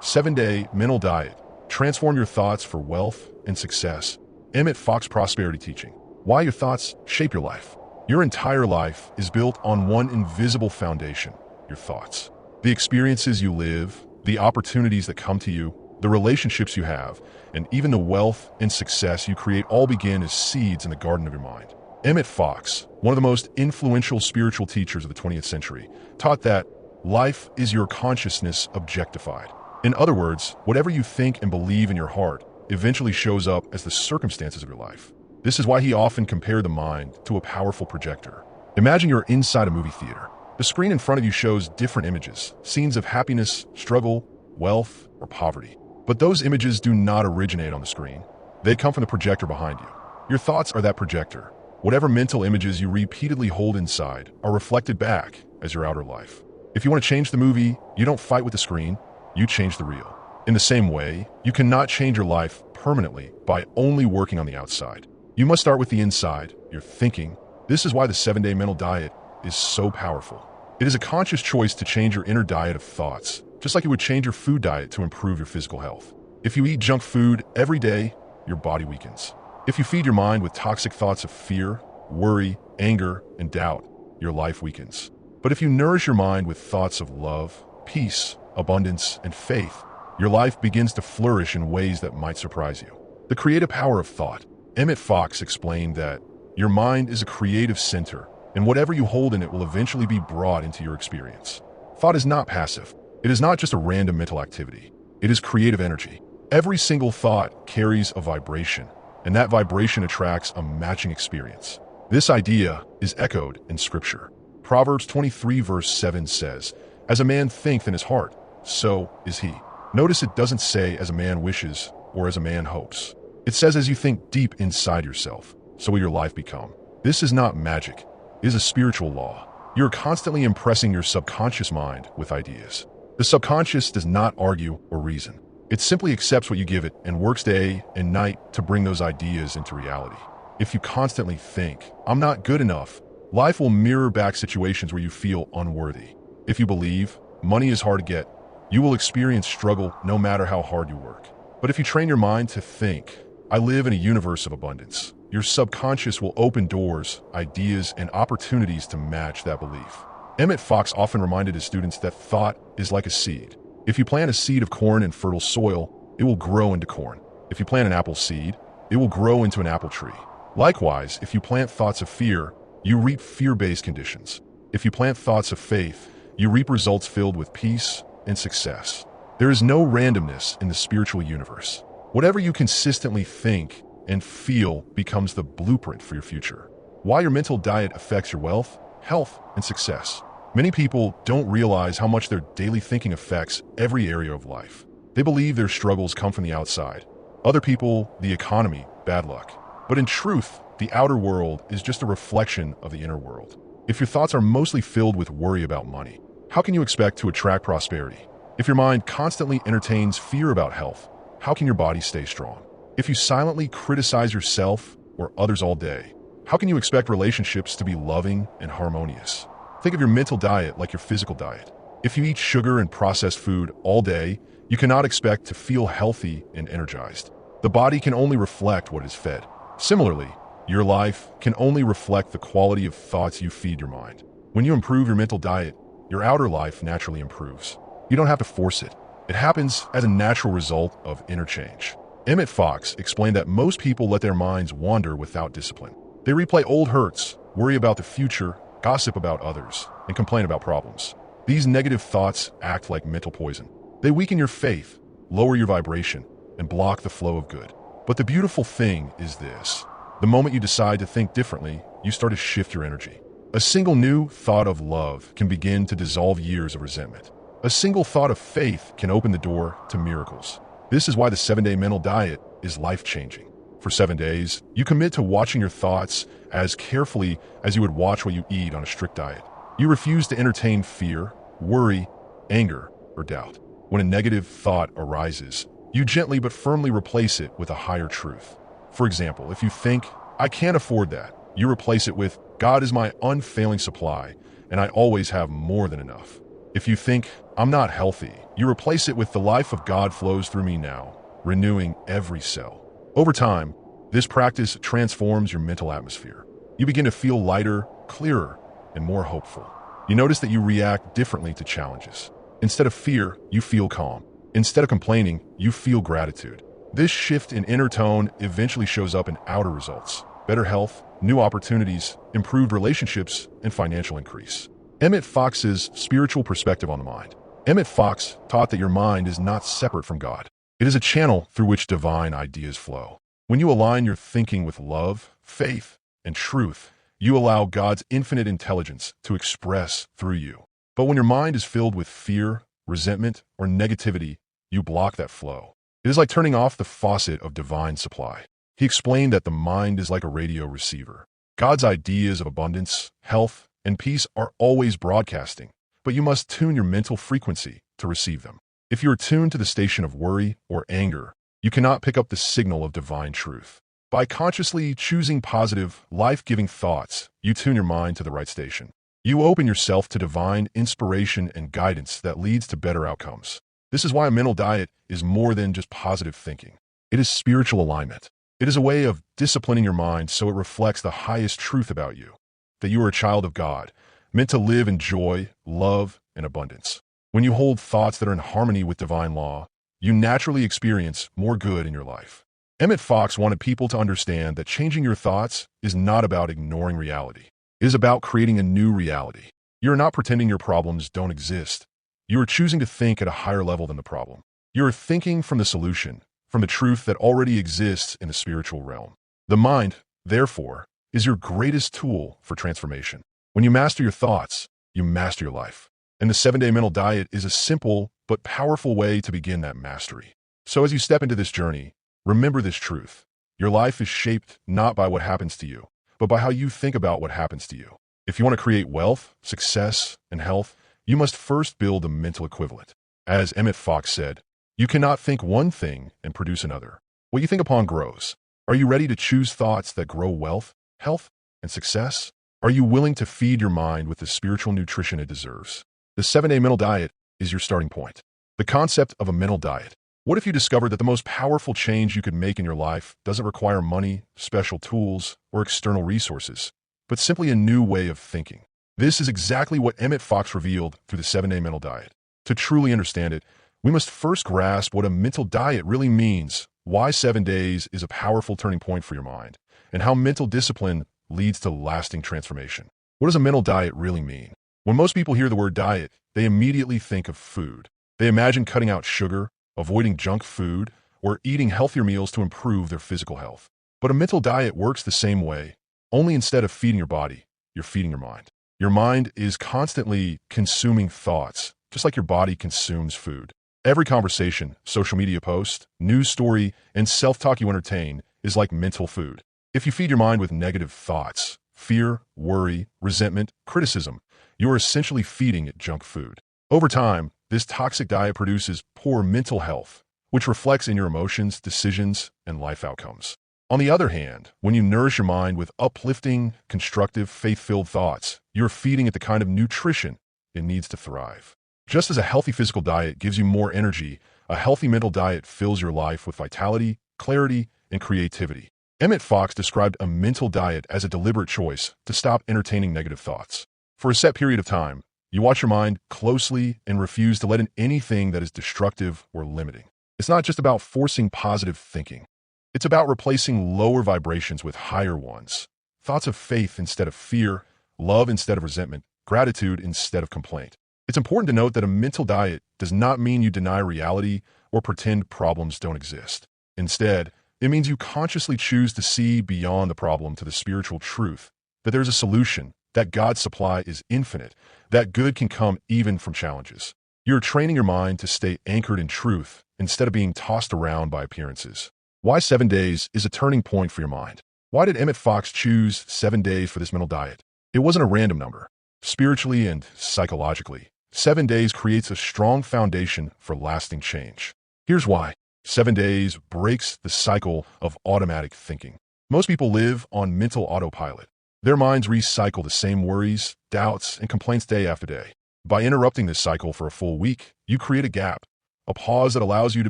7-Day Mental Diet. Transform your thoughts for wealth and success. Emmet Fox Prosperity Teaching. Why your thoughts shape your life. Your entire life is built on one invisible foundation, your thoughts. The experiences you live, the opportunities that come to you, the relationships you have, and even the wealth and success you create all begin as seeds in the garden of your mind. Emmet Fox, one of the most influential spiritual teachers of the 20th century, taught that life is your consciousness objectified. In other words, whatever you think and believe in your heart eventually shows up as the circumstances of your life. This is why he often compared the mind to a powerful projector. Imagine you're inside a movie theater. The screen in front of you shows different images, scenes of happiness, struggle, wealth, or poverty. But those images do not originate on the screen. They come from the projector behind you. Your thoughts are that projector. Whatever mental images you repeatedly hold inside are reflected back as your outer life. If you want to change the movie, you don't fight with the screen, you change the reel. In the same way, you cannot change your life permanently by only working on the outside. You must start with the inside, your thinking. This is why the 7-Day Mental Diet is so powerful. It is a conscious choice to change your inner diet of thoughts, just like you would change your food diet to improve your physical health. If you eat junk food every day, your body weakens. If you feed your mind with toxic thoughts of fear, worry, anger, and doubt, your life weakens. But if you nourish your mind with thoughts of love, peace, abundance, and faith, your life begins to flourish in ways that might surprise you. The creative power of thought. Emmet Fox explained that your mind is a creative center, and whatever you hold in it will eventually be brought into your experience. Thought is not passive. It is not just a random mental activity. It is creative energy. Every single thought carries a vibration, and that vibration attracts a matching experience. This idea is echoed in Scripture. Proverbs 23 verse 7 says, "As a man thinketh in his heart, so is he." Notice it doesn't say as a man wishes or as a man hopes. It says as you think deep inside yourself, so will your life become. This is not magic. It is a spiritual law. You're constantly impressing your subconscious mind with ideas. The subconscious does not argue or reason. It simply accepts what you give it and works day and night to bring those ideas into reality. If you constantly think, "I'm not good enough," life will mirror back situations where you feel unworthy. If you believe money is hard to get, you will experience struggle no matter how hard you work. But if you train your mind to think, "I live in a universe of abundance," your subconscious will open doors, ideas, and opportunities to match that belief. Emmet Fox often reminded his students that thought is like a seed. If you plant a seed of corn in fertile soil, it will grow into corn. If you plant an apple seed, it will grow into an apple tree. Likewise, if you plant thoughts of fear, you reap fear-based conditions. If you plant thoughts of faith, you reap results filled with peace and success. There is no randomness in the spiritual universe. Whatever you consistently think and feel becomes the blueprint for your future. Why your mental diet affects your wealth, health, and success. Many people don't realize how much their daily thinking affects every area of life. They believe their struggles come from the outside. Other people, the economy, bad luck. But in truth, the outer world is just a reflection of the inner world. If your thoughts are mostly filled with worry about money, how can you expect to attract prosperity? If your mind constantly entertains fear about health, how can your body stay strong? If you silently criticize yourself or others all day, how can you expect relationships to be loving and harmonious? Think of your mental diet like your physical diet. If you eat sugar and processed food all day, you cannot expect to feel healthy and energized. The body can only reflect what is fed. Similarly, your life can only reflect the quality of thoughts you feed your mind. When you improve your mental diet, your outer life naturally improves. You don't have to force it. It happens as a natural result of inner change. Emmet Fox explained that most people let their minds wander without discipline. They replay old hurts, worry about the future, gossip about others, and complain about problems. These negative thoughts act like mental poison. They weaken your faith, lower your vibration, and block the flow of good. But the beautiful thing is this. The moment you decide to think differently, you start to shift your energy. A single new thought of love can begin to dissolve years of resentment. A single thought of faith can open the door to miracles. This is why the 7-Day Mental Diet is life-changing. For 7 days, you commit to watching your thoughts as carefully as you would watch what you eat on a strict diet. You refuse to entertain fear, worry, anger, or doubt. When a negative thought arises, you gently but firmly replace it with a higher truth. For example, if you think, "I can't afford that," you replace it with, "God is my unfailing supply, and I always have more than enough." If you think, "I'm not healthy," you replace it with "the life of God flows through me now, renewing every cell." Over time, this practice transforms your mental atmosphere. You begin to feel lighter, clearer, and more hopeful. You notice that you react differently to challenges. Instead of fear, you feel calm. Instead of complaining, you feel gratitude. This shift in inner tone eventually shows up in outer results: better health, new opportunities, improved relationships, and financial increase. Emmet Fox's spiritual perspective on the mind. Emmet Fox taught that your mind is not separate from God. It is a channel through which divine ideas flow. When you align your thinking with love, faith, and truth, you allow God's infinite intelligence to express through you. But when your mind is filled with fear, resentment, or negativity, you block that flow. It is like turning off the faucet of divine supply. He explained that the mind is like a radio receiver. God's ideas of abundance, health, and peace are always broadcasting, but you must tune your mental frequency to receive them. If you are tuned to the station of worry or anger, you cannot pick up the signal of divine truth. By consciously choosing positive, life-giving thoughts, you tune your mind to the right station. You open yourself to divine inspiration and guidance that leads to better outcomes. This is why a mental diet is more than just positive thinking. It is spiritual alignment. It is a way of disciplining your mind so it reflects the highest truth about you, that you are a child of God, meant to live in joy, love, and abundance. When you hold thoughts that are in harmony with divine law, you naturally experience more good in your life. Emmet Fox wanted people to understand that changing your thoughts is not about ignoring reality. It is about creating a new reality. You are not pretending your problems don't exist. You are choosing to think at a higher level than the problem. You are thinking from the solution, from the truth that already exists in the spiritual realm. The mind, therefore, is your greatest tool for transformation. When you master your thoughts, you master your life. And the 7-Day Mental Diet is a simple but powerful way to begin that mastery. So as you step into this journey, remember this truth. Your life is shaped not by what happens to you, but by how you think about what happens to you. If you want to create wealth, success, and health, you must first build a mental equivalent. As Emmet Fox said, you cannot think one thing and produce another. What you think upon grows. Are you ready to choose thoughts that grow wealth, health, and success? Are you willing to feed your mind with the spiritual nutrition it deserves? The 7-Day Mental Diet is your starting point. The concept of a mental diet. What if you discovered that the most powerful change you could make in your life doesn't require money, special tools, or external resources, but simply a new way of thinking? This is exactly what Emmet Fox revealed through the 7-Day Mental Diet. To truly understand it, we must first grasp what a mental diet really means, why 7 days is a powerful turning point for your mind, and how mental discipline leads to lasting transformation. What does a mental diet really mean? When most people hear the word diet, they immediately think of food. They imagine cutting out sugar, avoiding junk food, or eating healthier meals to improve their physical health. But a mental diet works the same way, only instead of feeding your body, you're feeding your mind. Your mind is constantly consuming thoughts, just like your body consumes food. Every conversation, social media post, news story, and self-talk you entertain is like mental food. If you feed your mind with negative thoughts, fear, worry, resentment, criticism, you are essentially feeding it junk food. Over time, this toxic diet produces poor mental health, which reflects in your emotions, decisions, and life outcomes. On the other hand, when you nourish your mind with uplifting, constructive, faith-filled thoughts, you're feeding it the kind of nutrition it needs to thrive. Just as a healthy physical diet gives you more energy, a healthy mental diet fills your life with vitality, clarity, and creativity. Emmet Fox described a mental diet as a deliberate choice to stop entertaining negative thoughts. For a set period of time, you watch your mind closely and refuse to let in anything that is destructive or limiting. It's not just about forcing positive thinking. It's about replacing lower vibrations with higher ones. Thoughts of faith instead of fear, love instead of resentment, gratitude instead of complaint. It's important to note that a mental diet does not mean you deny reality or pretend problems don't exist. Instead, it means you consciously choose to see beyond the problem to the spiritual truth, that there's a solution, that God's supply is infinite, that good can come even from challenges. You're training your mind to stay anchored in truth instead of being tossed around by appearances. Why 7 days is a turning point for your mind? Why did Emmet Fox choose 7 days for this mental diet? It wasn't a random number. Spiritually and psychologically, 7 days creates a strong foundation for lasting change. Here's why. 7 days breaks the cycle of automatic thinking. Most people live on mental autopilot. Their minds recycle the same worries, doubts, and complaints day after day. By interrupting this cycle for a full week, you create a gap, a pause that allows you to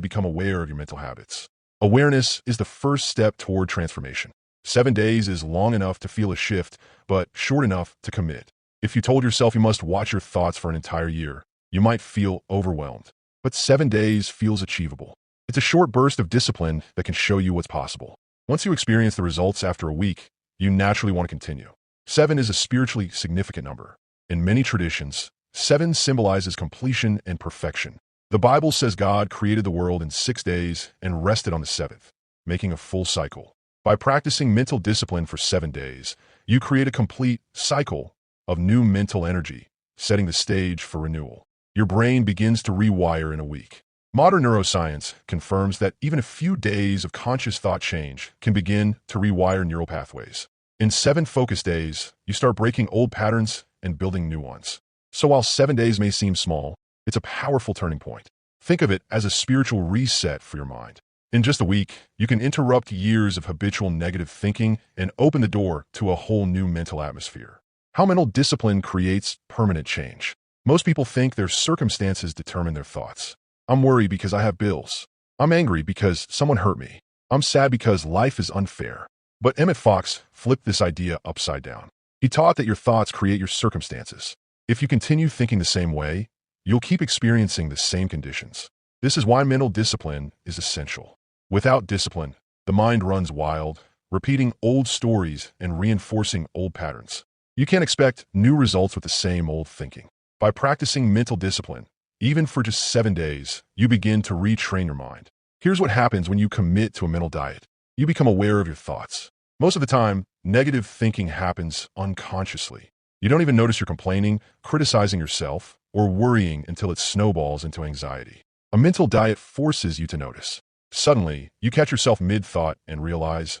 become aware of your mental habits. Awareness is the first step toward transformation. 7 days is long enough to feel a shift, but short enough to commit. If you told yourself you must watch your thoughts for an entire year, you might feel overwhelmed. But 7 days feels achievable. It's a short burst of discipline that can show you what's possible. Once you experience the results after a week, you naturally want to continue. 7 is a spiritually significant number. In many traditions, 7 symbolizes completion and perfection. The Bible says God created the world in 6 days and rested on the seventh, making a full cycle. By practicing mental discipline for 7 days, you create a complete cycle of new mental energy, setting the stage for renewal. Your brain begins to rewire in a week. Modern neuroscience confirms that even a few days of conscious thought change can begin to rewire neural pathways. In 7 focused days, you start breaking old patterns and building new ones. So while 7 days may seem small, it's a powerful turning point. Think of it as a spiritual reset for your mind. In just a week, you can interrupt years of habitual negative thinking and open the door to a whole new mental atmosphere. How mental discipline creates permanent change. Most people think their circumstances determine their thoughts. I'm worried because I have bills. I'm angry because someone hurt me. I'm sad because life is unfair. But Emmet Fox flipped this idea upside down. He taught that your thoughts create your circumstances. If you continue thinking the same way, you'll keep experiencing the same conditions. This is why mental discipline is essential. Without discipline, the mind runs wild, repeating old stories and reinforcing old patterns. You can't expect new results with the same old thinking. By practicing mental discipline, even for just 7 days, you begin to retrain your mind. Here's what happens when you commit to a mental diet. You become aware of your thoughts. Most of the time, negative thinking happens unconsciously. You don't even notice you're complaining, criticizing yourself, or worrying until it snowballs into anxiety. A mental diet forces you to notice. Suddenly, you catch yourself mid-thought and realize,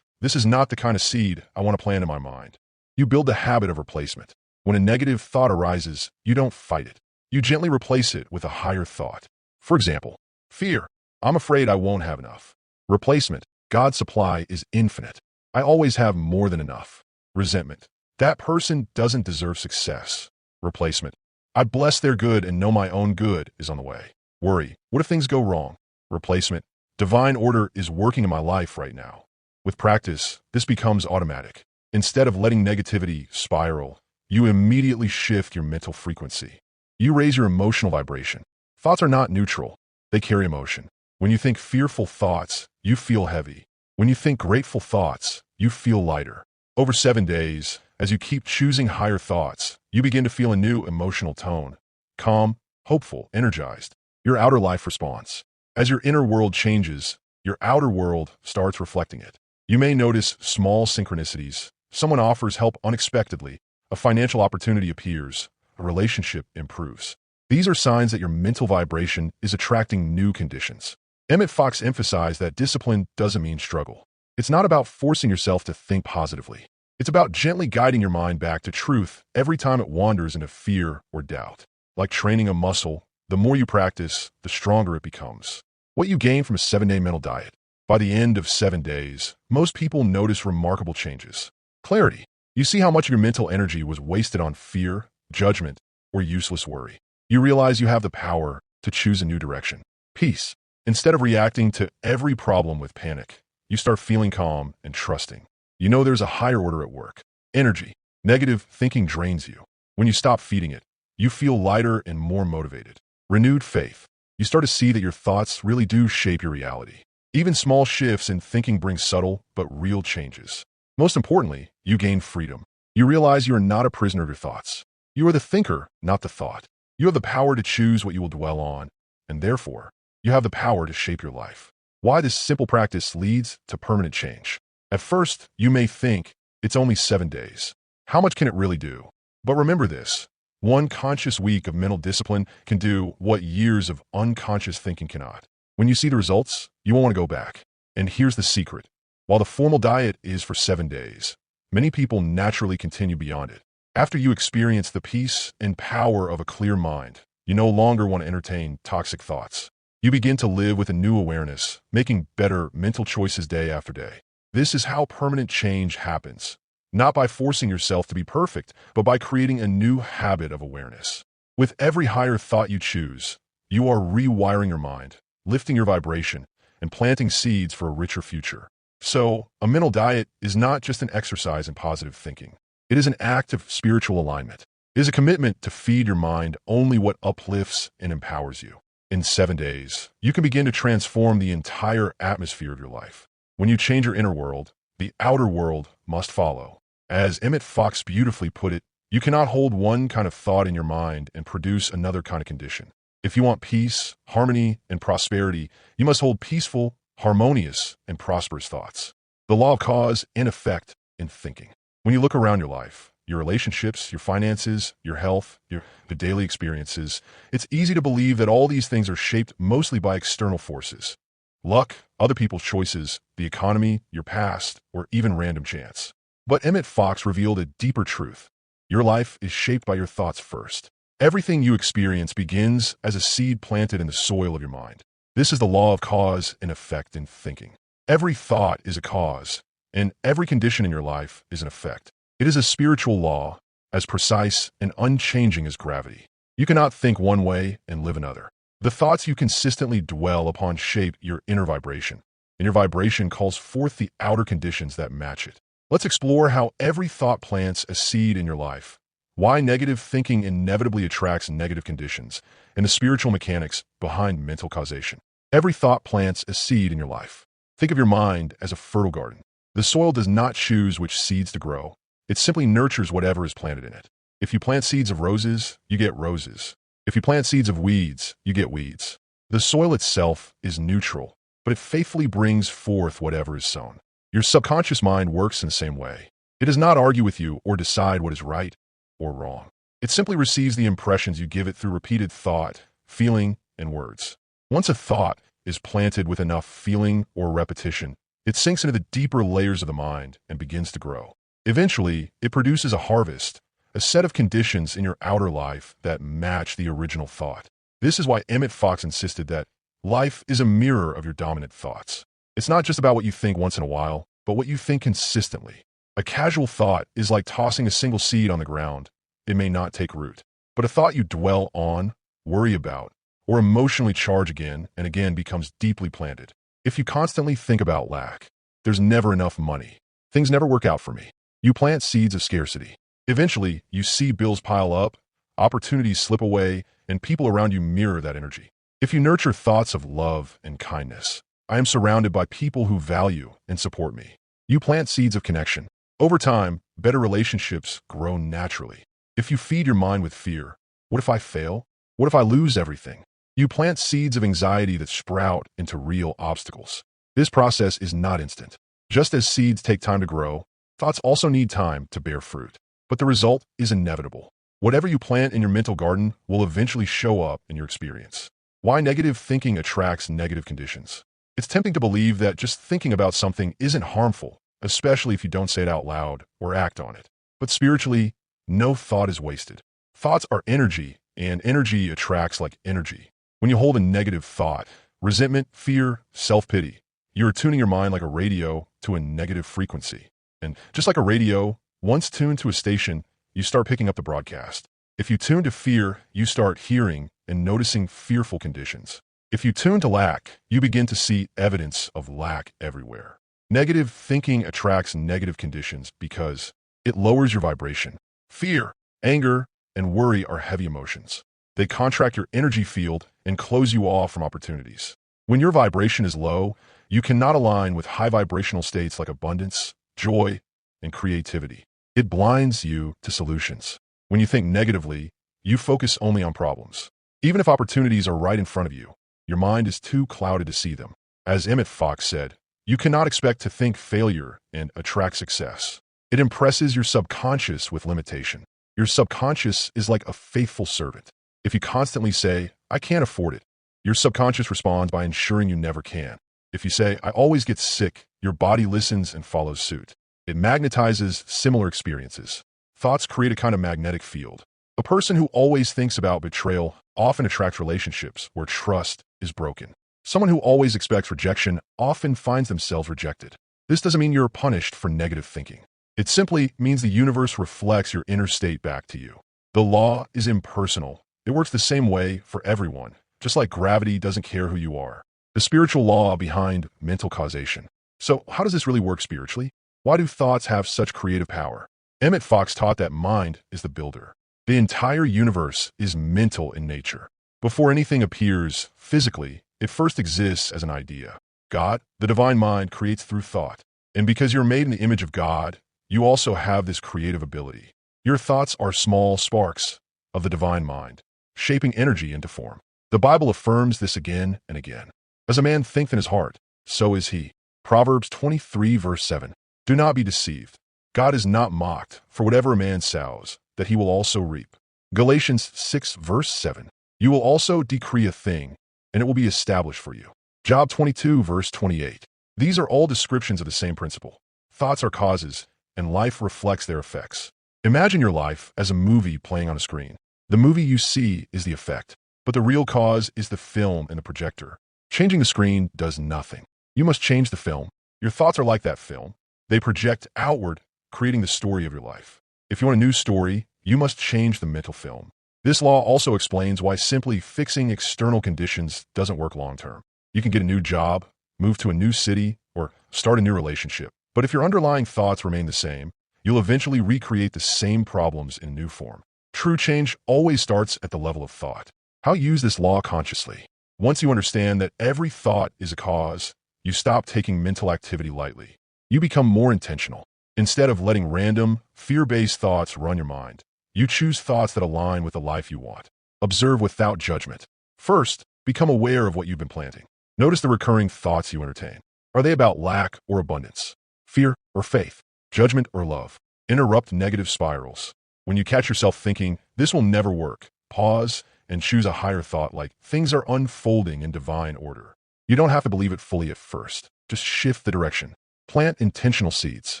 this is not the kind of seed I want to plant in my mind. You build the habit of replacement. When a negative thought arises, you don't fight it. You gently replace it with a higher thought. For example, fear. I'm afraid I won't have enough. Replacement. God's supply is infinite. I always have more than enough. Resentment. That person doesn't deserve success. Replacement. I bless their good and know my own good is on the way. Worry. What if things go wrong? Replacement. Divine order is working in my life right now. With practice, this becomes automatic. Instead of letting negativity spiral, you immediately shift your mental frequency. You raise your emotional vibration. Thoughts are not neutral. They carry emotion. When you think fearful thoughts, you feel heavy. When you think grateful thoughts, you feel lighter. Over 7 days, as you keep choosing higher thoughts, you begin to feel a new emotional tone. Calm, hopeful, energized. Your outer life responds. As your inner world changes, your outer world starts reflecting it. You may notice small synchronicities. Someone offers help unexpectedly. A financial opportunity appears. A relationship improves. These are signs that your mental vibration is attracting new conditions. Emmet Fox emphasized that discipline doesn't mean struggle. It's not about forcing yourself to think positively. It's about gently guiding your mind back to truth every time it wanders into fear or doubt. Like training a muscle, the more you practice, the stronger it becomes. What you gain from a 7-day mental diet. By the end of 7 days, most people notice remarkable changes. Clarity. You see how much of your mental energy was wasted on fear, judgment, or useless worry. You realize you have the power to choose a new direction. Peace. Instead of reacting to every problem with panic, you start feeling calm and trusting. You know there's a higher order at work. Energy. Negative thinking drains you. When you stop feeding it, you feel lighter and more motivated. Renewed faith. You start to see that your thoughts really do shape your reality. Even small shifts in thinking bring subtle but real changes. Most importantly, you gain freedom. You realize you are not a prisoner of your thoughts. You are the thinker, not the thought. You have the power to choose what you will dwell on, and therefore, you have the power to shape your life. Why this simple practice leads to permanent change. At first, you may think, it's only 7 days. How much can it really do? But remember this. One conscious week of mental discipline can do what years of unconscious thinking cannot. When you see the results, you won't want to go back. And here's the secret. While the formal diet is for 7 days, many people naturally continue beyond it. After you experience the peace and power of a clear mind, you no longer want to entertain toxic thoughts. You begin to live with a new awareness, making better mental choices day after day. This is how permanent change happens. Not by forcing yourself to be perfect, but by creating a new habit of awareness. With every higher thought you choose, you are rewiring your mind, lifting your vibration, and planting seeds for a richer future. So, a mental diet is not just an exercise in positive thinking. It is an act of spiritual alignment. It is a commitment to feed your mind only what uplifts and empowers you. In 7 days, you can begin to transform the entire atmosphere of your life. When you change your inner world, the outer world must follow. As Emmet Fox beautifully put it, you cannot hold one kind of thought in your mind and produce another kind of condition. If you want peace, harmony, and prosperity, you must hold peaceful, harmonious, and prosperous thoughts. The law of cause and effect in thinking. When you look around your life, your relationships, your finances, your health, your daily experiences, it's easy to believe that all these things are shaped mostly by external forces. Luck, other people's choices, the economy, your past, or even random chance. But Emmet Fox revealed a deeper truth. Your life is shaped by your thoughts first. Everything you experience begins as a seed planted in the soil of your mind. This is the law of cause and effect in thinking. Every thought is a cause, and every condition in your life is an effect. It is a spiritual law, as precise and unchanging as gravity. You cannot think one way and live another. The thoughts you consistently dwell upon shape your inner vibration, and your vibration calls forth the outer conditions that match it. Let's explore how every thought plants a seed in your life, why negative thinking inevitably attracts negative conditions, and the spiritual mechanics behind mental causation. Every thought plants a seed in your life. Think of your mind as a fertile garden. The soil does not choose which seeds to grow. It simply nurtures whatever is planted in it. If you plant seeds of roses, you get roses. If you plant seeds of weeds, you get weeds. The soil itself is neutral, but it faithfully brings forth whatever is sown. Your subconscious mind works in the same way. It does not argue with you or decide what is right or wrong. It simply receives the impressions you give it through repeated thought, feeling, and words. Once a thought is planted with enough feeling or repetition, it sinks into the deeper layers of the mind and begins to grow. Eventually, it produces a harvest, a set of conditions in your outer life that match the original thought. This is why Emmet Fox insisted that life is a mirror of your dominant thoughts. It's not just about what you think once in a while, but what you think consistently. A casual thought is like tossing a single seed on the ground. It may not take root. But a thought you dwell on, worry about, or emotionally charge again and again becomes deeply planted. If you constantly think about lack, there's never enough money. Things never work out for me. You plant seeds of scarcity. Eventually, you see bills pile up, opportunities slip away, and people around you mirror that energy. If you nurture thoughts of love and kindness, I am surrounded by people who value and support me. You plant seeds of connection. Over time, better relationships grow naturally. If you feed your mind with fear, what if I fail? What if I lose everything? You plant seeds of anxiety that sprout into real obstacles. This process is not instant. Just as seeds take time to grow, thoughts also need time to bear fruit. But the result is inevitable. Whatever you plant in your mental garden will eventually show up in your experience. Why negative thinking attracts negative conditions? It's tempting to believe that just thinking about something isn't harmful, especially if you don't say it out loud or act on it. But spiritually, no thought is wasted. Thoughts are energy, and energy attracts like energy. When you hold a negative thought, resentment, fear, self-pity, you're tuning your mind like a radio to a negative frequency. And just like a radio, once tuned to a station, you start picking up the broadcast. If you tune to fear, you start hearing and noticing fearful conditions. If you tune to lack, you begin to see evidence of lack everywhere. Negative thinking attracts negative conditions because it lowers your vibration. Fear, anger, and worry are heavy emotions. They contract your energy field and close you off from opportunities. When your vibration is low, you cannot align with high vibrational states like abundance, joy, and creativity. It blinds you to solutions. When you think negatively, you focus only on problems. Even if opportunities are right in front of you, your mind is too clouded to see them. As Emmet Fox said, you cannot expect to think failure and attract success. It impresses your subconscious with limitation. Your subconscious is like a faithful servant. If you constantly say, I can't afford it, your subconscious responds by ensuring you never can. If you say, I always get sick, your body listens and follows suit. It magnetizes similar experiences. Thoughts create a kind of magnetic field. A person who always thinks about betrayal often attracts relationships where trust is broken. Someone who always expects rejection often finds themselves rejected. This doesn't mean you're punished for negative thinking. It simply means the universe reflects your inner state back to you. The law is impersonal, It works the same way for everyone, just like gravity doesn't care who you are. The spiritual law behind mental causation. So how does this really work spiritually? Why do thoughts have such creative power? Emmet Fox taught that mind is the builder. The entire universe is mental in nature. Before anything appears physically, it first exists as an idea. God, the divine mind, creates through thought. And because you're made in the image of God, you also have this creative ability. Your thoughts are small sparks of the divine mind, shaping energy into form. The Bible affirms this again and again. As a man thinketh in his heart, so is he. Proverbs 23 verse 7. Do not be deceived. God is not mocked, for whatever a man sows, that he will also reap. Galatians 6 verse 7. You will also decree a thing, and it will be established for you. Job 22 verse 28. These are all descriptions of the same principle. Thoughts are causes, and life reflects their effects. Imagine your life as a movie playing on a screen. The movie you see is the effect, but the real cause is the film and the projector. Changing the screen does nothing. You must change the film. Your thoughts are like that film. They project outward, creating the story of your life. If you want a new story, you must change the mental film. This law also explains why simply fixing external conditions doesn't work long-term. You can get a new job, move to a new city, or start a new relationship. But if your underlying thoughts remain the same, you'll eventually recreate the same problems in new form. True change always starts at the level of thought. How use this law consciously? Once you understand that every thought is a cause, you stop taking mental activity lightly. You become more intentional. Instead of letting random, fear-based thoughts run your mind, you choose thoughts that align with the life you want. Observe without judgment. First, become aware of what you've been planting. Notice the recurring thoughts you entertain. Are they about lack or abundance? Fear or faith? Judgment or love? Interrupt negative spirals. When you catch yourself thinking, this will never work, pause and choose a higher thought like, things are unfolding in divine order. You don't have to believe it fully at first. Just shift the direction. Plant intentional seeds.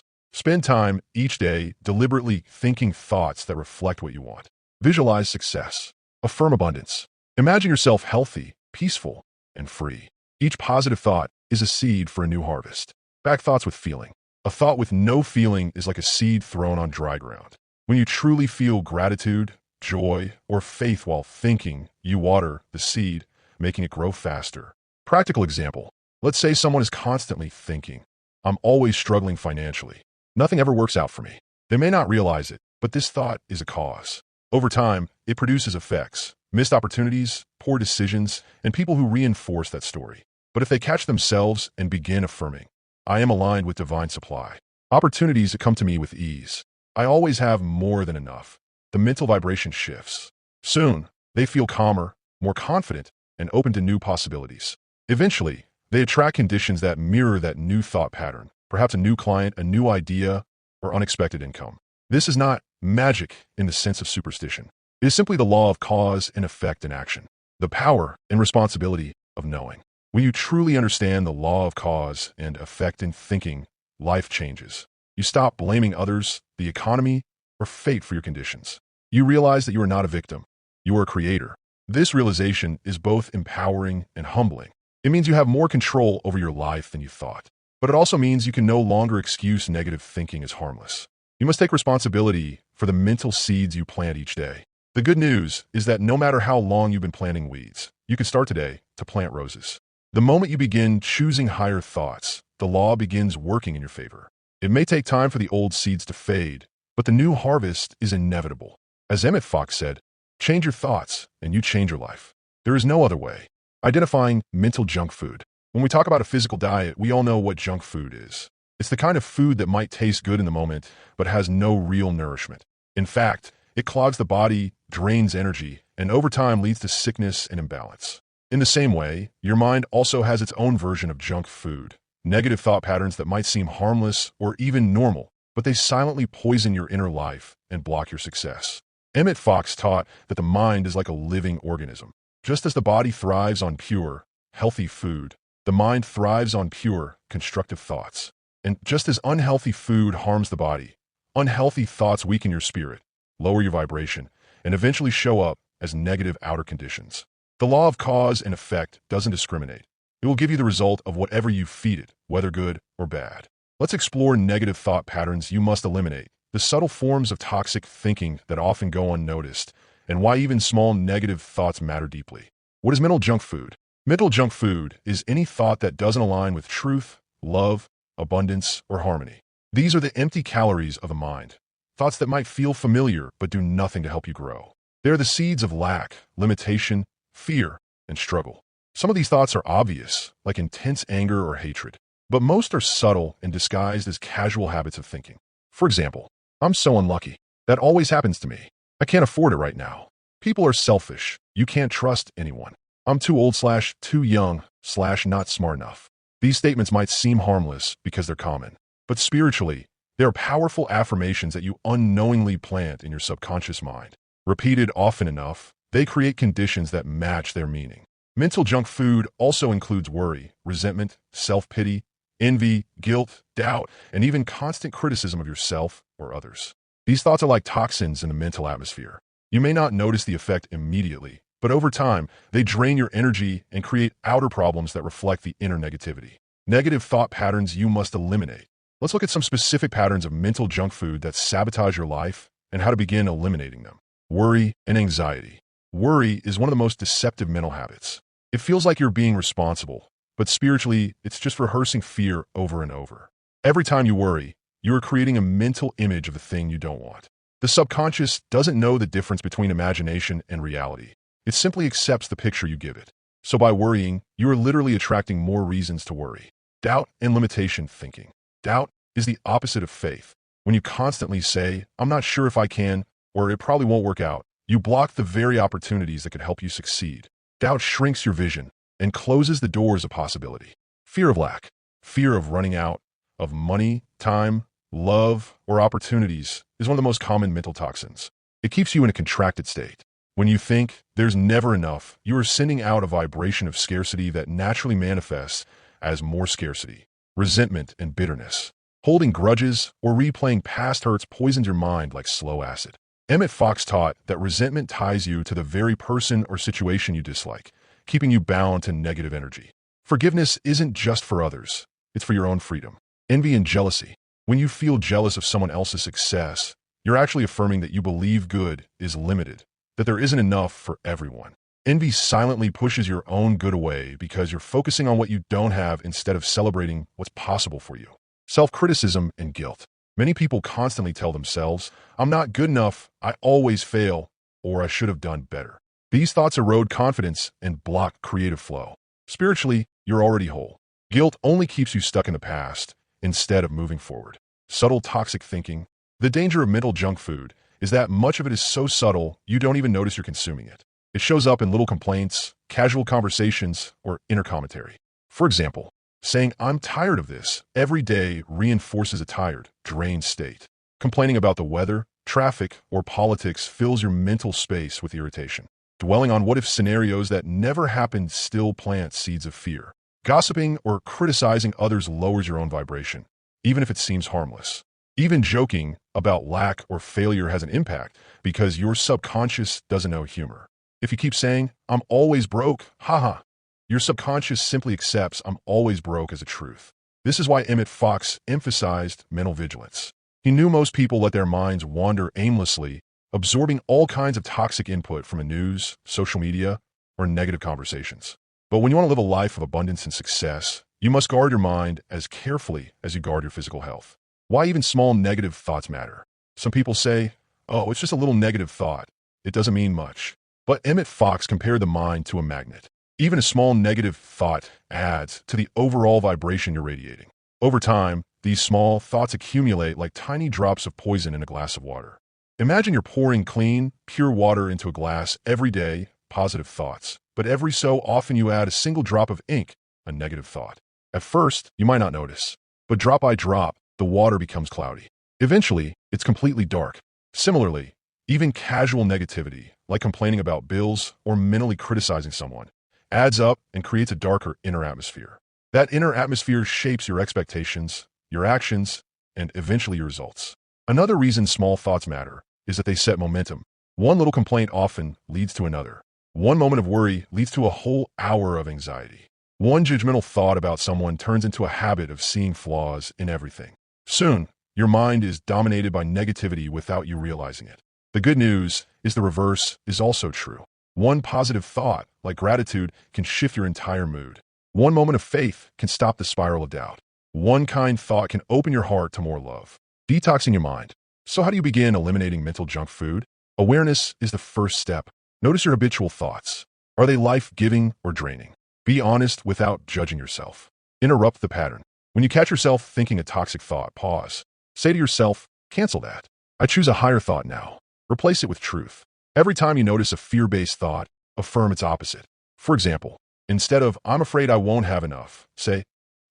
Spend time each day deliberately thinking thoughts that reflect what you want. Visualize success. Affirm abundance. Imagine yourself healthy, peaceful, and free. Each positive thought is a seed for a new harvest. Back thoughts with feeling. A thought with no feeling is like a seed thrown on dry ground. When you truly feel gratitude, joy, or faith while thinking, you water the seed, making it grow faster. Practical example. Let's say someone is constantly thinking, I'm always struggling financially. Nothing ever works out for me. They may not realize it, but this thought is a cause. Over time, it produces effects, missed opportunities, poor decisions, and people who reinforce that story. But if they catch themselves and begin affirming, I am aligned with divine supply. Opportunities that come to me with ease. I always have more than enough. The mental vibration shifts. Soon, they feel calmer, more confident, and open to new possibilities. Eventually, they attract conditions that mirror that new thought pattern, perhaps a new client, a new idea, or unexpected income. This is not magic in the sense of superstition. It is simply the law of cause and effect in action, the power and responsibility of knowing. When you truly understand the law of cause and effect in thinking, life changes. You stop blaming others, the economy, or fate for your conditions. You realize that you are not a victim. You are a creator. This realization is both empowering and humbling. It means you have more control over your life than you thought. But it also means you can no longer excuse negative thinking as harmless. You must take responsibility for the mental seeds you plant each day. The good news is that no matter how long you've been planting weeds, you can start today to plant roses. The moment you begin choosing higher thoughts, the law begins working in your favor. It may take time for the old seeds to fade, but the new harvest is inevitable. As Emmet Fox said, change your thoughts and you change your life. There is no other way. Identifying mental junk food. When we talk about a physical diet, we all know what junk food is. It's the kind of food that might taste good in the moment, but has no real nourishment. In fact, it clogs the body, drains energy, and over time leads to sickness and imbalance. In the same way, your mind also has its own version of junk food. Negative thought patterns that might seem harmless or even normal, but they silently poison your inner life and block your success. Emmet Fox taught that the mind is like a living organism. Just as the body thrives on pure, healthy food, the mind thrives on pure, constructive thoughts. And just as unhealthy food harms the body, unhealthy thoughts weaken your spirit, lower your vibration, and eventually show up as negative outer conditions. The law of cause and effect doesn't discriminate. It will give you the result of whatever you feed it, whether good or bad. Let's explore negative thought patterns you must eliminate, the subtle forms of toxic thinking that often go unnoticed, and why even small negative thoughts matter deeply. What is mental junk food? Mental junk food is any thought that doesn't align with truth, love, abundance, or harmony. These are the empty calories of the mind. Thoughts that might feel familiar but do nothing to help you grow. They are the seeds of lack, limitation, fear, and struggle. Some of these thoughts are obvious, like intense anger or hatred, but most are subtle and disguised as casual habits of thinking. For example, I'm so unlucky. That always happens to me. I can't afford it right now. People are selfish. You can't trust anyone. I'm too old / too young / not smart enough. These statements might seem harmless because they're common, but spiritually, they are powerful affirmations that you unknowingly plant in your subconscious mind. Repeated often enough, they create conditions that match their meaning. Mental junk food also includes worry, resentment, self-pity, envy, guilt, doubt, and even constant criticism of yourself or others. These thoughts are like toxins in the mental atmosphere. You may not notice the effect immediately, but over time, they drain your energy and create outer problems that reflect the inner negativity. Negative thought patterns you must eliminate. Let's look at some specific patterns of mental junk food that sabotage your life and how to begin eliminating them. Worry and anxiety. Worry is one of the most deceptive mental habits. It feels like you're being responsible, but spiritually, it's just rehearsing fear over and over. Every time you worry, you are creating a mental image of the thing you don't want. The subconscious doesn't know the difference between imagination and reality. It simply accepts the picture you give it. So by worrying, you are literally attracting more reasons to worry. Doubt and limitation thinking. Doubt is the opposite of faith. When you constantly say, I'm not sure if I can, or it probably won't work out, you block the very opportunities that could help you succeed. Doubt shrinks your vision and closes the doors of possibility. Fear of lack. Fear of running out of money, time, love, or opportunities is one of the most common mental toxins. It keeps you in a contracted state. When you think there's never enough, you are sending out a vibration of scarcity that naturally manifests as more scarcity, resentment, and bitterness. Holding grudges or replaying past hurts poisons your mind like slow acid. Emmet Fox taught that resentment ties you to the very person or situation you dislike, keeping you bound to negative energy. Forgiveness isn't just for others, it's for your own freedom. Envy and jealousy. When you feel jealous of someone else's success, you're actually affirming that you believe good is limited, that there isn't enough for everyone. Envy silently pushes your own good away because you're focusing on what you don't have instead of celebrating what's possible for you. Self-criticism and guilt. Many people constantly tell themselves, I'm not good enough, I always fail, or I should have done better. These thoughts erode confidence and block creative flow. Spiritually, you're already whole. Guilt only keeps you stuck in the past instead of moving forward. Subtle toxic thinking. The danger of mental junk food is that much of it is so subtle you don't even notice you're consuming it. It shows up in little complaints, casual conversations, or inner commentary. For example, saying, I'm tired of this, every day reinforces a tired, drained state. Complaining about the weather, traffic, or politics fills your mental space with irritation. Dwelling on what-if scenarios that never happened still plant seeds of fear. Gossiping or criticizing others lowers your own vibration, even if it seems harmless. Even joking about lack or failure has an impact because your subconscious doesn't know humor. If you keep saying, I'm always broke, haha, your subconscious simply accepts I'm always broke as a truth. This is why Emmet Fox emphasized mental vigilance. He knew most people let their minds wander aimlessly, absorbing all kinds of toxic input from the news, social media, or negative conversations. But when you want to live a life of abundance and success, you must guard your mind as carefully as you guard your physical health. Why even small negative thoughts matter? Some people say, oh, it's just a little negative thought. It doesn't mean much. But Emmet Fox compared the mind to a magnet. Even a small negative thought adds to the overall vibration you're radiating. Over time, these small thoughts accumulate like tiny drops of poison in a glass of water. Imagine you're pouring clean, pure water into a glass every day, positive thoughts. But every so often you add a single drop of ink, a negative thought. At first, you might not notice, but drop by drop, the water becomes cloudy. Eventually, it's completely dark. Similarly, even casual negativity, like complaining about bills or mentally criticizing someone, adds up and creates a darker inner atmosphere. That inner atmosphere shapes your expectations, your actions, and eventually your results. Another reason small thoughts matter is that they set momentum. One little complaint often leads to another. One moment of worry leads to a whole hour of anxiety. One judgmental thought about someone turns into a habit of seeing flaws in everything. Soon, your mind is dominated by negativity without you realizing it. The good news is the reverse is also true. One positive thought, like gratitude, can shift your entire mood. One moment of faith can stop the spiral of doubt. One kind thought can open your heart to more love. Detoxing your mind. So how do you begin eliminating mental junk food? Awareness is the first step. Notice your habitual thoughts. Are they life-giving or draining? Be honest without judging yourself. Interrupt the pattern. When you catch yourself thinking a toxic thought, pause. Say to yourself, cancel that. I choose a higher thought now. Replace it with truth. Every time you notice a fear-based thought, affirm its opposite. For example, instead of, I'm afraid I won't have enough, say,